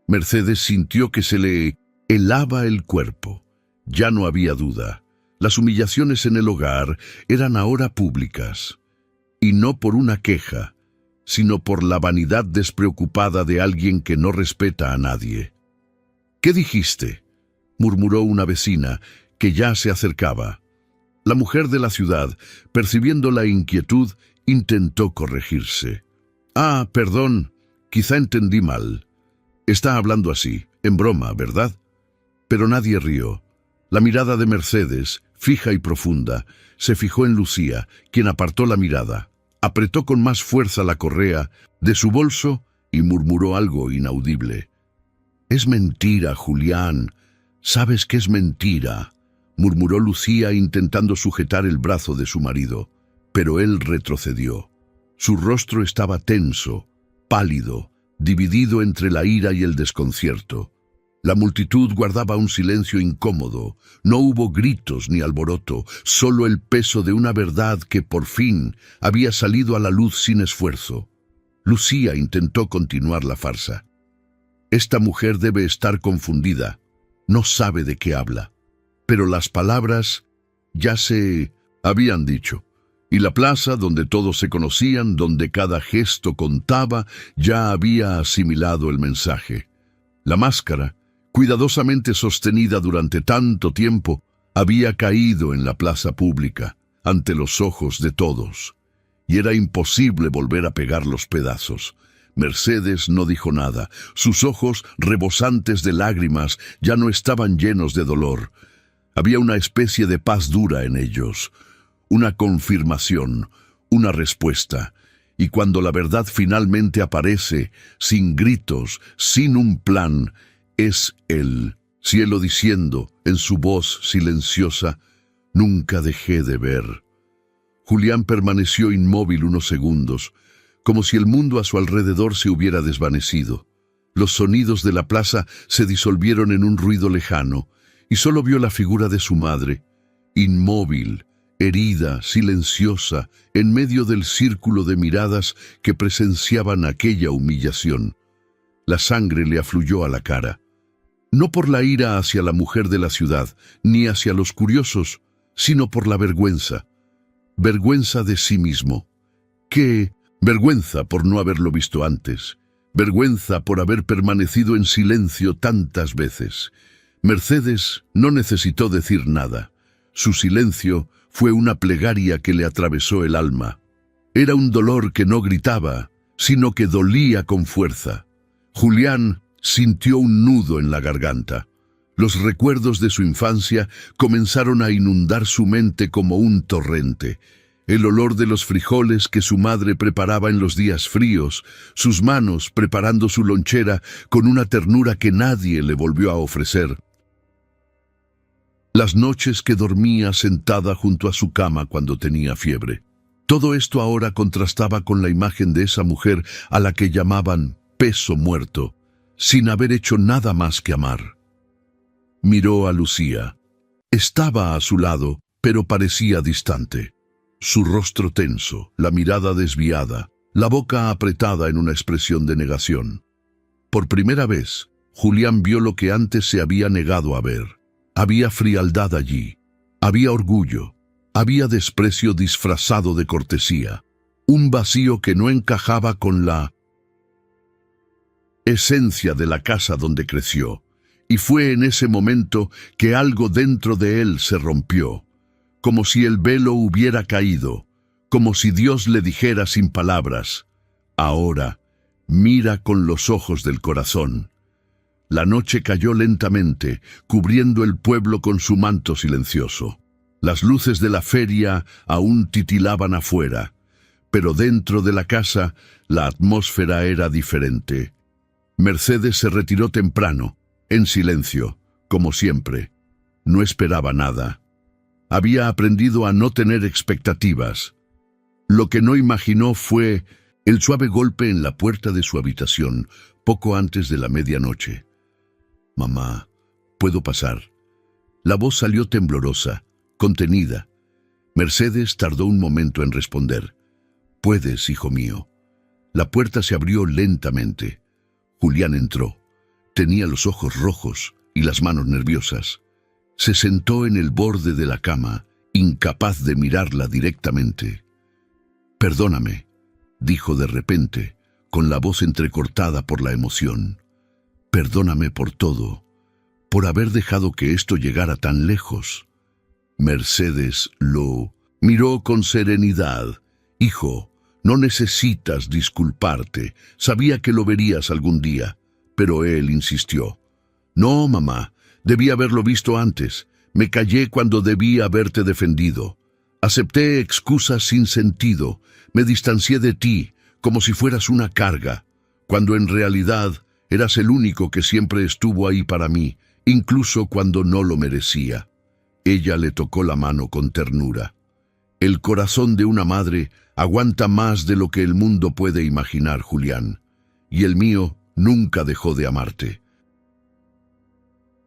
Mercedes sintió que se le helaba el cuerpo. Ya no había duda. Las humillaciones en el hogar eran ahora públicas. Y no por una queja, sino por la vanidad despreocupada de alguien que no respeta a nadie. «¿Qué dijiste?», murmuró una vecina que ya se acercaba. La mujer de la ciudad, percibiendo la inquietud, intentó corregirse. «Ah, perdón, quizá entendí mal. Está hablando así, en broma, ¿verdad?». Pero nadie rió. La mirada de Mercedes, fija y profunda, se fijó en Lucía, quien apartó la mirada, apretó con más fuerza la correa de su bolso y murmuró algo inaudible. «Es mentira, Julián. Sabes que es mentira», murmuró Lucía intentando sujetar el brazo de su marido, pero él retrocedió. Su rostro estaba tenso, pálido, dividido entre la ira y el desconcierto. La multitud guardaba un silencio incómodo. No hubo gritos ni alboroto, solo el peso de una verdad que por fin había salido a la luz sin esfuerzo. Lucía intentó continuar la farsa. «Esta mujer debe estar confundida. No sabe de qué habla». Pero las palabras ya se habían dicho. Y la plaza, donde todos se conocían, donde cada gesto contaba, ya había asimilado el mensaje. La máscara, cuidadosamente sostenida durante tanto tiempo, había caído en la plaza pública, ante los ojos de todos. Y era imposible volver a pegar los pedazos. Mercedes no dijo nada. Sus ojos, rebosantes de lágrimas, ya no estaban llenos de dolor. Había una especie de paz dura en ellos, una confirmación, una respuesta. Y cuando la verdad finalmente aparece, sin gritos, sin un plan, es el cielo diciendo, en su voz silenciosa, «Nunca dejé de ver». Julián permaneció inmóvil unos segundos, como si el mundo a su alrededor se hubiera desvanecido. Los sonidos de la plaza se disolvieron en un ruido lejano, y solo vio la figura de su madre, inmóvil, herida, silenciosa, en medio del círculo de miradas que presenciaban aquella humillación. La sangre le afluyó a la cara. No por la ira hacia la mujer de la ciudad, ni hacia los curiosos, sino por la vergüenza. Vergüenza de sí mismo. ¿Qué? Vergüenza por no haberlo visto antes. Vergüenza por haber permanecido en silencio tantas veces. Mercedes no necesitó decir nada. Su silencio fue una plegaria que le atravesó el alma. Era un dolor que no gritaba, sino que dolía con fuerza. Julián sintió un nudo en la garganta. Los recuerdos de su infancia comenzaron a inundar su mente como un torrente. El olor de los frijoles que su madre preparaba en los días fríos, sus manos preparando su lonchera con una ternura que nadie le volvió a ofrecer. Las noches que dormía sentada junto a su cama cuando tenía fiebre. Todo esto ahora contrastaba con la imagen de esa mujer a la que llamaban peso muerto, sin haber hecho nada más que amar. Miró a Lucía. Estaba a su lado, pero parecía distante. Su rostro tenso, la mirada desviada, la boca apretada en una expresión de negación. Por primera vez, Julián vio lo que antes se había negado a ver. Había frialdad allí, había orgullo, había desprecio disfrazado de cortesía, un vacío que no encajaba con la esencia de la casa donde creció, y fue en ese momento que algo dentro de él se rompió, como si el velo hubiera caído, como si Dios le dijera sin palabras, «Ahora, mira con los ojos del corazón». La noche cayó lentamente, cubriendo el pueblo con su manto silencioso. Las luces de la feria aún titilaban afuera, pero dentro de la casa la atmósfera era diferente. Mercedes se retiró temprano. en silencio, como siempre. No esperaba nada. Había aprendido a no tener expectativas. Lo que no imaginó fue el suave golpe en la puerta de su habitación, poco antes de la medianoche. «Mamá, ¿puedo pasar?». La voz salió temblorosa, contenida. Mercedes tardó un momento en responder. «Puedes, hijo mío». La puerta se abrió lentamente. Julián entró. Tenía los ojos rojos y las manos nerviosas. Se sentó en el borde de la cama, incapaz de mirarla directamente. «Perdóname», dijo de repente, con la voz entrecortada por la emoción. «Perdóname por todo, por haber dejado que esto llegara tan lejos». Mercedes lo miró con serenidad. «Hijo, no necesitas disculparte. Sabía que lo verías algún día». Pero él insistió. «No, mamá, debí haberlo visto antes. Me callé cuando debí haberte defendido. Acepté excusas sin sentido. Me distancié de ti, como si fueras una carga, cuando en realidad eras el único que siempre estuvo ahí para mí, incluso cuando no lo merecía». Ella le tocó la mano con ternura. «El corazón de una madre aguanta más de lo que el mundo puede imaginar, Julián. Y el mío nunca dejó de amarte.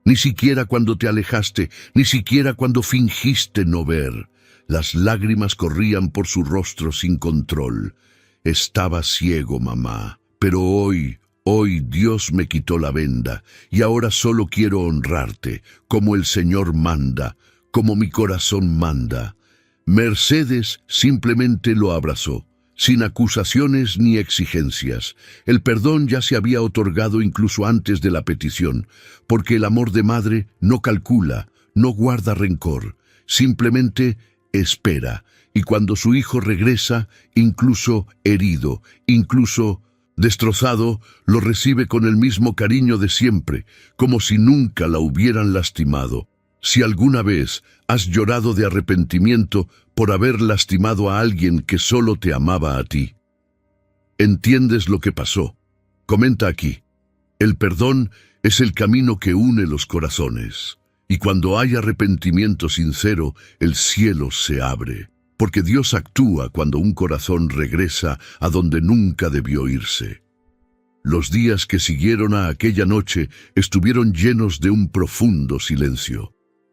Ni siquiera cuando te alejaste, ni siquiera cuando fingiste no ver». Las lágrimas corrían por su rostro sin control. «Estaba ciego, mamá, pero hoy Dios me quitó la venda, y ahora solo quiero honrarte, como el Señor manda, como mi corazón manda». Mercedes simplemente lo abrazó, sin acusaciones ni exigencias. El perdón ya se había otorgado incluso antes de la petición, porque el amor de madre no calcula, no guarda rencor, simplemente espera, y cuando su hijo regresa, incluso herido, incluso destrozado, lo recibe con el mismo cariño de siempre, como si nunca la hubieran lastimado. Si alguna vez has llorado de arrepentimiento por haber lastimado a alguien que solo te amaba a ti, ¿entiendes lo que pasó? Comenta aquí. El perdón es el camino que une los corazones. Y cuando hay arrepentimiento sincero, el cielo se abre, porque Dios actúa cuando un corazón regresa a donde nunca debió irse. Los días que siguieron a aquella noche estuvieron llenos de un profundo silencio.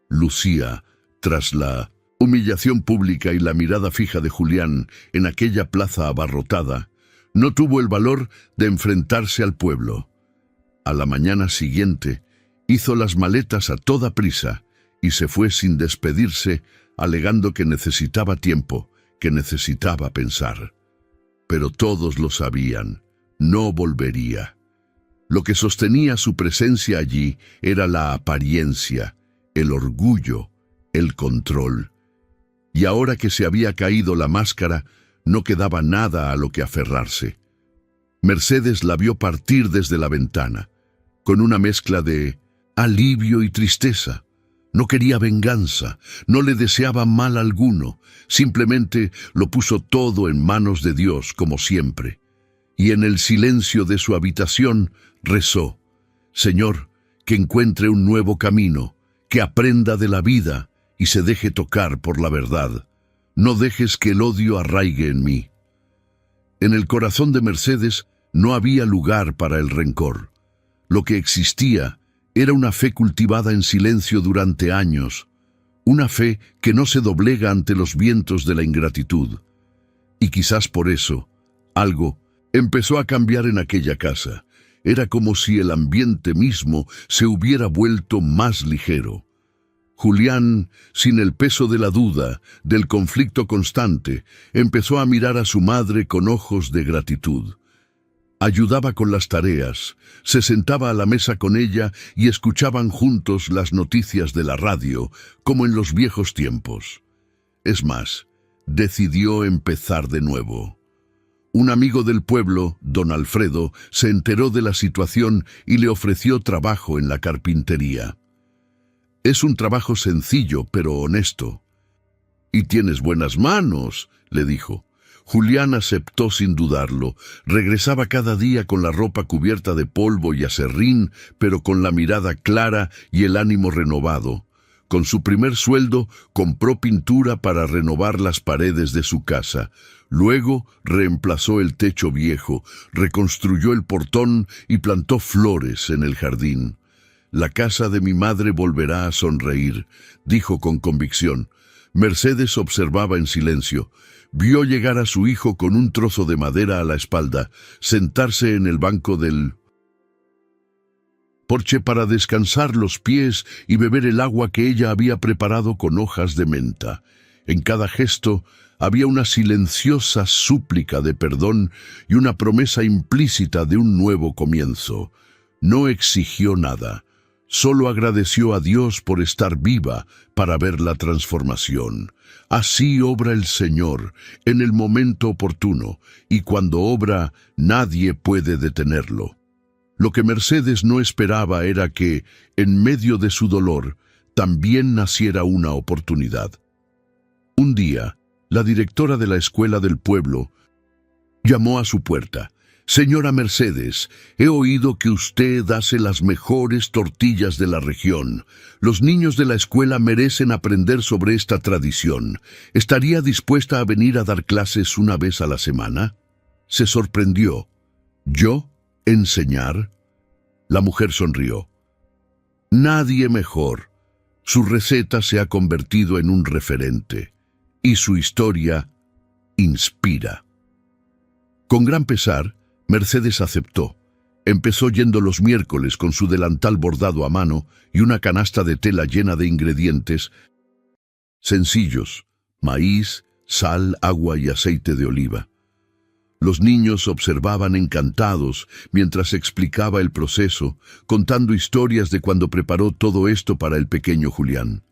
Lucía, tras la humillación pública y la mirada fija de Julián en aquella plaza abarrotada, no tuvo el valor de enfrentarse al pueblo. A la mañana siguiente, hizo las maletas a toda prisa y se fue sin despedirse, alegando que necesitaba tiempo, que necesitaba pensar. Pero todos lo sabían, no volvería. Lo que sostenía su presencia allí era la apariencia, el orgullo, el control. Y ahora que se había caído la máscara, no quedaba nada a lo que aferrarse. Mercedes la vio partir desde la ventana, con una mezcla de alivio y tristeza. No quería venganza, no le deseaba mal alguno, simplemente lo puso todo en manos de Dios como siempre. Y en el silencio de su habitación rezó: «Señor, que encuentre un nuevo camino, que aprenda de la vida y se deje tocar por la verdad. No dejes que el odio arraigue en mí». En el corazón de Mercedes no había lugar para el rencor. Lo que existía era una fe cultivada en silencio durante años, una fe que no se doblega ante los vientos de la ingratitud. Y quizás por eso, algo empezó a cambiar en aquella casa. Era como si el ambiente mismo se hubiera vuelto más ligero. Julián, sin el peso de la duda, del conflicto constante, empezó a mirar a su madre con ojos de gratitud. Ayudaba con las tareas, se sentaba a la mesa con ella y escuchaban juntos las noticias de la radio, como en los viejos tiempos. Es más, decidió empezar de nuevo. Un amigo del pueblo, don Alfredo, se enteró de la situación y le ofreció trabajo en la carpintería. «Es un trabajo sencillo, pero honesto». «Y tienes buenas manos», le dijo. Julián aceptó sin dudarlo. Regresaba cada día con la ropa cubierta de polvo y aserrín, pero con la mirada clara y el ánimo renovado. Con su primer sueldo, compró pintura para renovar las paredes de su casa. Luego, reemplazó el techo viejo, reconstruyó el portón y plantó flores en el jardín. «La casa de mi madre volverá a sonreír», dijo con convicción. Mercedes observaba en silencio. Vio llegar a su hijo con un trozo de madera a la espalda, sentarse en el banco del porche para descansar los pies y beber el agua que ella había preparado con hojas de menta. En cada gesto había una silenciosa súplica de perdón y una promesa implícita de un nuevo comienzo. No exigió nada, solo agradeció a Dios por estar viva para ver la transformación. Así obra el Señor, en el momento oportuno, y cuando obra, nadie puede detenerlo. Lo que Mercedes no esperaba era que, en medio de su dolor, también naciera una oportunidad. Un día, la directora de la escuela del pueblo llamó a su puerta. «Señora Mercedes, he oído que usted hace las mejores tortillas de la región. Los niños de la escuela merecen aprender sobre esta tradición. ¿Estaría dispuesta a venir a dar clases una vez a la semana?» Se sorprendió. «¿Yo? ¿Enseñar?» La mujer sonrió. «Nadie mejor. Su receta se ha convertido en un referente, y su historia inspira». Con gran pesar, Mercedes aceptó. Empezó yendo los miércoles con su delantal bordado a mano y una canasta de tela llena de ingredientes sencillos: maíz, sal, agua y aceite de oliva. Los niños observaban encantados mientras explicaba el proceso, contando historias de cuando preparó todo esto para el pequeño Julián.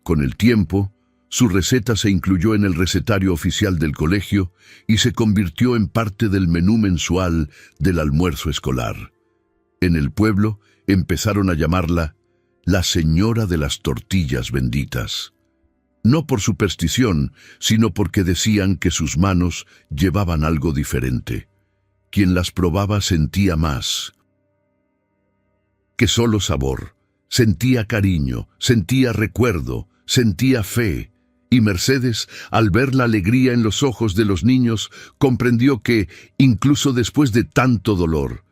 Con el tiempo, su receta se incluyó en el recetario oficial del colegio y se convirtió en parte del menú mensual del almuerzo escolar. En el pueblo empezaron a llamarla la señora de las tortillas benditas. No por superstición, sino porque decían que sus manos llevaban algo diferente. Quien las probaba sentía más que solo sabor. Sentía cariño, sentía recuerdo, sentía fe. Y Mercedes, al ver la alegría en los ojos de los niños, comprendió que, incluso después de tanto dolor,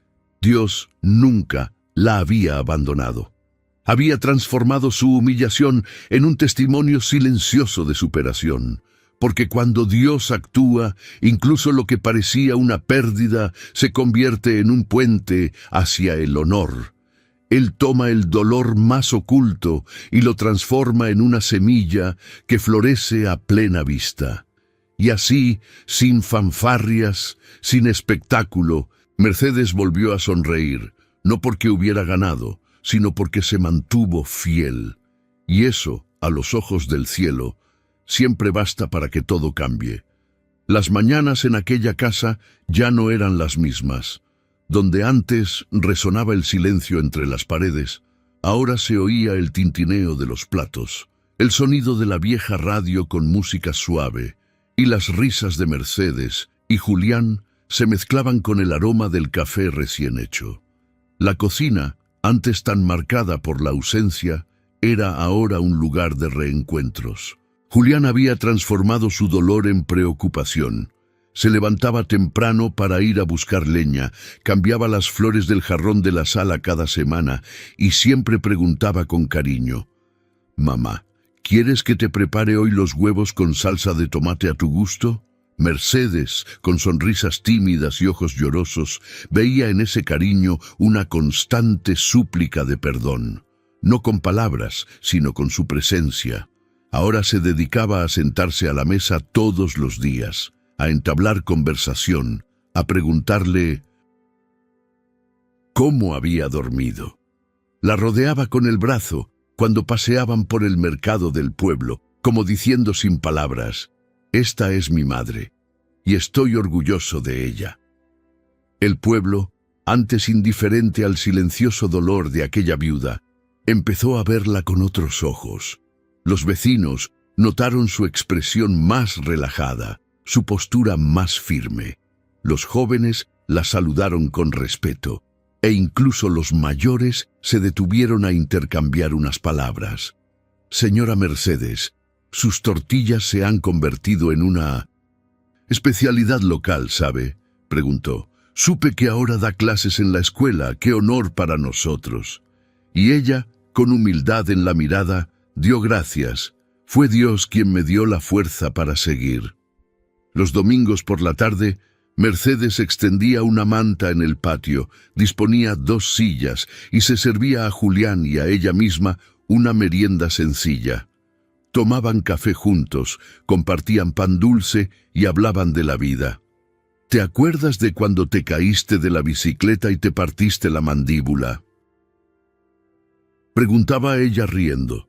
Dios nunca la había abandonado. Había transformado su humillación en un testimonio silencioso de superación, porque cuando Dios actúa, incluso lo que parecía una pérdida se convierte en un puente hacia el honor. Él toma el dolor más oculto y lo transforma en una semilla que florece a plena vista. Y así, sin fanfarrias, sin espectáculo, Mercedes volvió a sonreír, no porque hubiera ganado, sino porque se mantuvo fiel. Y eso, a los ojos del cielo, siempre basta para que todo cambie. Las mañanas en aquella casa ya no eran las mismas. Donde antes resonaba el silencio entre las paredes, ahora se oía el tintineo de los platos, el sonido de la vieja radio con música suave, y las risas de Mercedes y Julián se mezclaban con el aroma del café recién hecho. La cocina, antes tan marcada por la ausencia, era ahora un lugar de reencuentros. Julián había transformado su dolor en preocupación. Se levantaba temprano para ir a buscar leña, cambiaba las flores del jarrón de la sala cada semana y siempre preguntaba con cariño: «Mamá, ¿quieres que te prepare hoy los huevos con salsa de tomate a tu gusto?» Mercedes, con sonrisas tímidas y ojos llorosos, veía en ese cariño una constante súplica de perdón, no con palabras, sino con su presencia. Ahora se dedicaba a sentarse a la mesa todos los días, a entablar conversación, a preguntarle cómo había dormido. La rodeaba con el brazo cuando paseaban por el mercado del pueblo, como diciendo sin palabras: «Esta es mi madre, y estoy orgulloso de ella». El pueblo, antes indiferente al silencioso dolor de aquella viuda, empezó a verla con otros ojos. Los vecinos notaron su expresión más relajada, su postura más firme. Los jóvenes la saludaron con respeto, e incluso los mayores se detuvieron a intercambiar unas palabras. «Señora Mercedes, sus tortillas se han convertido en una especialidad local, ¿sabe?», preguntó. «Supe que ahora da clases en la escuela, qué honor para nosotros». Y ella, con humildad en la mirada, dio gracias. Fue Dios quien me dio la fuerza para seguir. Los domingos por la tarde, Mercedes extendía una manta en el patio, disponía 2 sillas y se servía a Julián y a ella misma una merienda sencilla. Tomaban café juntos, compartían pan dulce y hablaban de la vida. «¿Te acuerdas de cuando te caíste de la bicicleta y te partiste la mandíbula?», preguntaba ella riendo.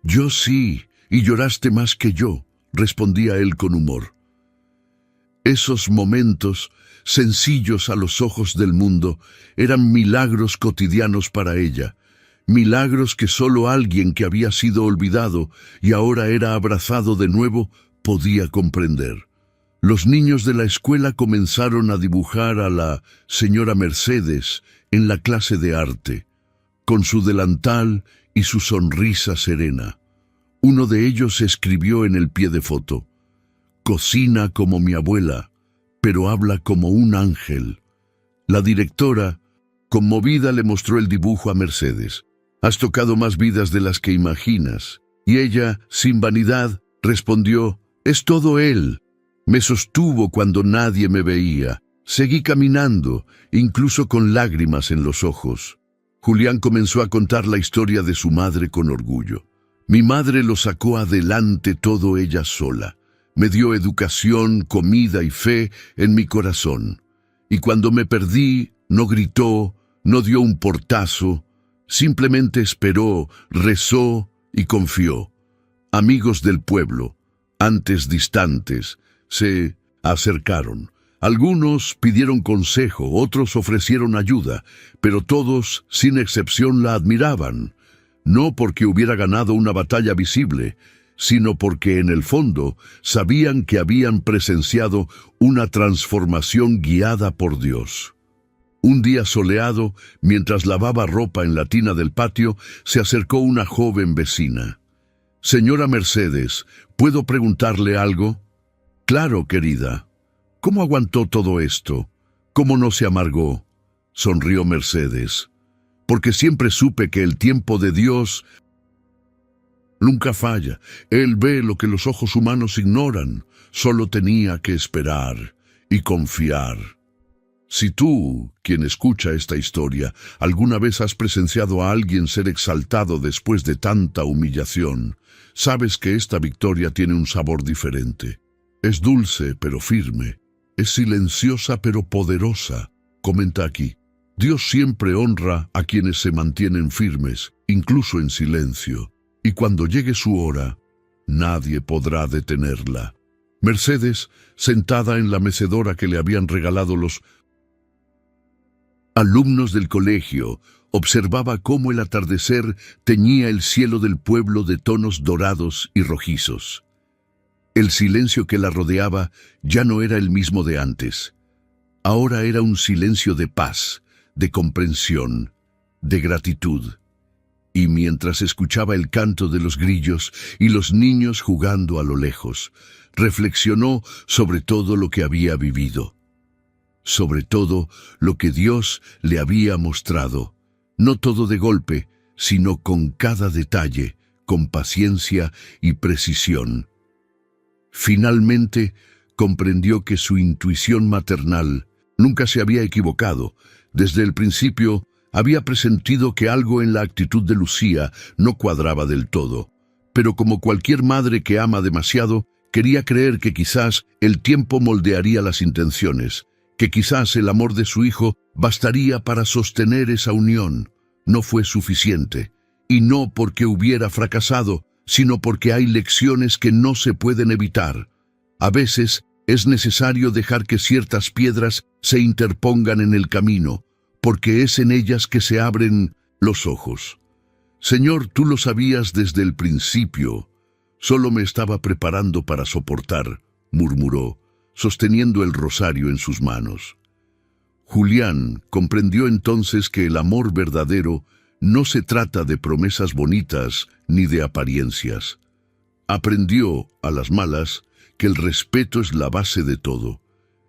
«Yo sí, y lloraste más que yo», respondía él con humor. Esos momentos, sencillos a los ojos del mundo, eran milagros cotidianos para ella, milagros que solo alguien que había sido olvidado y ahora era abrazado de nuevo podía comprender. Los niños de la escuela comenzaron a dibujar a la señora Mercedes en la clase de arte, con su delantal y su sonrisa serena. Uno de ellos escribió en el pie de foto: «Cocina como mi abuela, pero habla como un ángel». La directora, conmovida, le mostró el dibujo a Mercedes. «Has tocado más vidas de las que imaginas». Y ella, sin vanidad, respondió: «Es todo él. Me sostuvo cuando nadie me veía. Seguí caminando, incluso con lágrimas en los ojos». Julián comenzó a contar la historia de su madre con orgullo. «Mi madre lo sacó adelante todo ella sola. Me dio educación, comida y fe en mi corazón. Y cuando me perdí, no gritó, no dio un portazo, simplemente esperó, rezó y confió. Amigos del pueblo, antes distantes, se acercaron. Algunos pidieron consejo, otros ofrecieron ayuda, pero todos, sin excepción, la admiraban. No porque hubiera ganado una batalla visible, sino porque en el fondo sabían que habían presenciado una transformación guiada por Dios. Un día soleado, mientras lavaba ropa en la tina del patio, se acercó una joven vecina. «Señora Mercedes, ¿puedo preguntarle algo?». «Claro, querida». «¿Cómo aguantó todo esto? ¿Cómo no se amargó?», sonrió Mercedes. «Porque siempre supe que el tiempo de Dios nunca falla. Él ve lo que los ojos humanos ignoran. Solo tenía que esperar y confiar». Si tú, quien escucha esta historia, alguna vez has presenciado a alguien ser exaltado después de tanta humillación, sabes que esta victoria tiene un sabor diferente. Es dulce pero firme. Es silenciosa pero poderosa. Comenta aquí: Dios siempre honra a quienes se mantienen firmes, incluso en silencio. Y cuando llegue su hora, nadie podrá detenerla. Mercedes, sentada en la mecedora que le habían regalado los alumnos del colegio, observaba cómo el atardecer teñía el cielo del pueblo de tonos dorados y rojizos. El silencio que la rodeaba ya no era el mismo de antes. Ahora era un silencio de paz, de comprensión, de gratitud. Y mientras escuchaba el canto de los grillos y los niños jugando a lo lejos, reflexionó sobre todo lo que había vivido. Sobre todo lo que Dios le había mostrado, no todo de golpe, sino con cada detalle, con paciencia y precisión. Finalmente comprendió que su intuición maternal nunca se había equivocado. Desde el principio había presentido que algo en la actitud de Lucía no cuadraba del todo, pero como cualquier madre que ama demasiado, quería creer que quizás el tiempo moldearía las intenciones, que quizás el amor de su hijo bastaría para sostener esa unión. No fue suficiente, y no porque hubiera fracasado, sino porque hay lecciones que no se pueden evitar. A veces es necesario dejar que ciertas piedras se interpongan en el camino, porque es en ellas que se abren los ojos. Señor, tú lo sabías desde el principio. Solo me estaba preparando para soportar, murmuró. sosteniendo el rosario en sus manos. Julián comprendió entonces que el amor verdadero no se trata de promesas bonitas ni de apariencias. Aprendió, a las malas, que el respeto es la base de todo,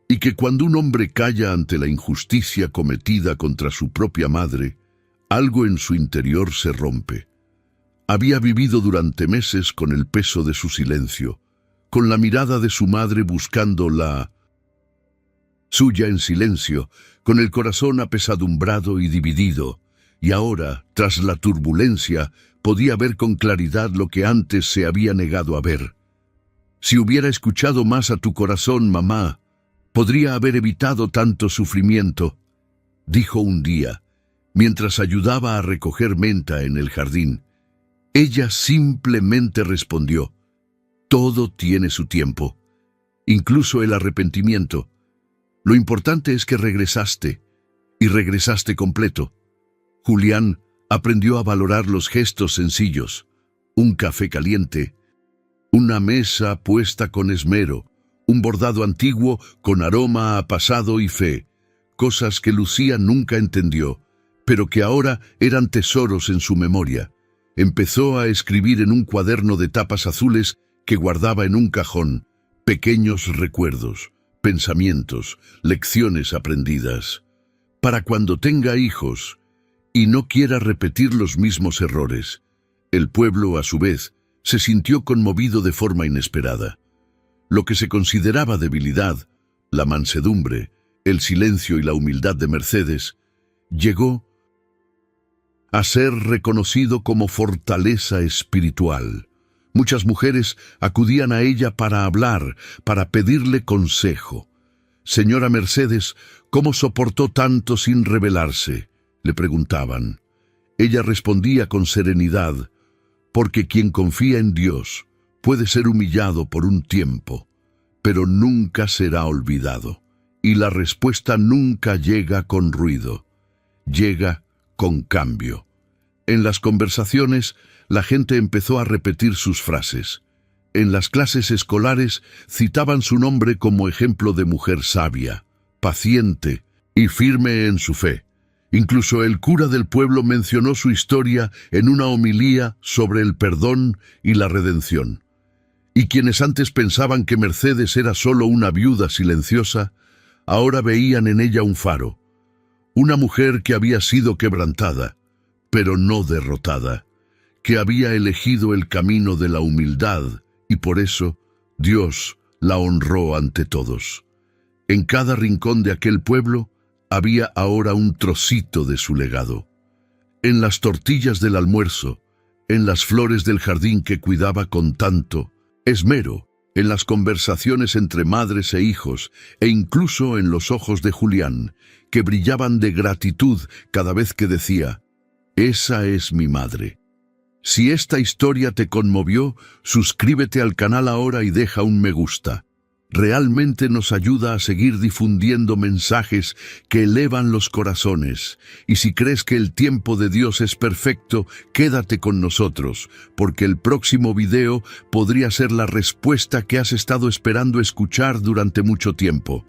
y que cuando un hombre calla ante la injusticia cometida contra su propia madre, algo en su interior se rompe. Había vivido durante meses con el peso de su silencio, con la mirada de su madre buscando la suya en silencio, con el corazón apesadumbrado y dividido, y ahora, tras la turbulencia, podía ver con claridad lo que antes se había negado a ver. Si hubiera escuchado más a tu corazón, mamá, podría haber evitado tanto sufrimiento, dijo un día, mientras ayudaba a recoger menta en el jardín. Ella simplemente respondió, todo tiene su tiempo, incluso el arrepentimiento. Lo importante es que regresaste, y regresaste completo. Julián aprendió a valorar los gestos sencillos, un café caliente, una mesa puesta con esmero, un bordado antiguo con aroma a pasado y fe, cosas que Lucía nunca entendió, pero que ahora eran tesoros en su memoria. Empezó a escribir en un cuaderno de tapas azules que guardaba en un cajón, pequeños recuerdos, pensamientos, lecciones aprendidas. Para cuando tenga hijos y no quiera repetir los mismos errores. El pueblo, a su vez, se sintió conmovido de forma inesperada. Lo que se consideraba debilidad, la mansedumbre, el silencio y la humildad de Mercedes, llegó a ser reconocido como fortaleza espiritual. Muchas mujeres acudían a ella para hablar, para pedirle consejo. «Señora Mercedes, ¿cómo soportó tanto sin rebelarse?», le preguntaban. Ella respondía con serenidad, «Porque quien confía en Dios puede ser humillado por un tiempo, pero nunca será olvidado. Y la respuesta nunca llega con ruido, llega con cambio». En las conversaciones, la gente empezó a repetir sus frases. En las clases escolares citaban su nombre como ejemplo de mujer sabia, paciente y firme en su fe. Incluso el cura del pueblo mencionó su historia en una homilía sobre el perdón y la redención. Y quienes antes pensaban que Mercedes era solo una viuda silenciosa, ahora veían en ella un faro, una mujer que había sido quebrantada, pero no derrotada, que había elegido el camino de la humildad, y por eso Dios la honró ante todos. En cada rincón de aquel pueblo había ahora un trocito de su legado. En las tortillas del almuerzo, en las flores del jardín que cuidaba con tanto esmero, en las conversaciones entre madres e hijos, e incluso en los ojos de Julián, que brillaban de gratitud cada vez que decía, «Esa es mi madre». Si esta historia te conmovió, suscríbete al canal ahora y deja un me gusta. Realmente nos ayuda a seguir difundiendo mensajes que elevan los corazones. Y si crees que el tiempo de Dios es perfecto, quédate con nosotros, porque el próximo video podría ser la respuesta que has estado esperando escuchar durante mucho tiempo.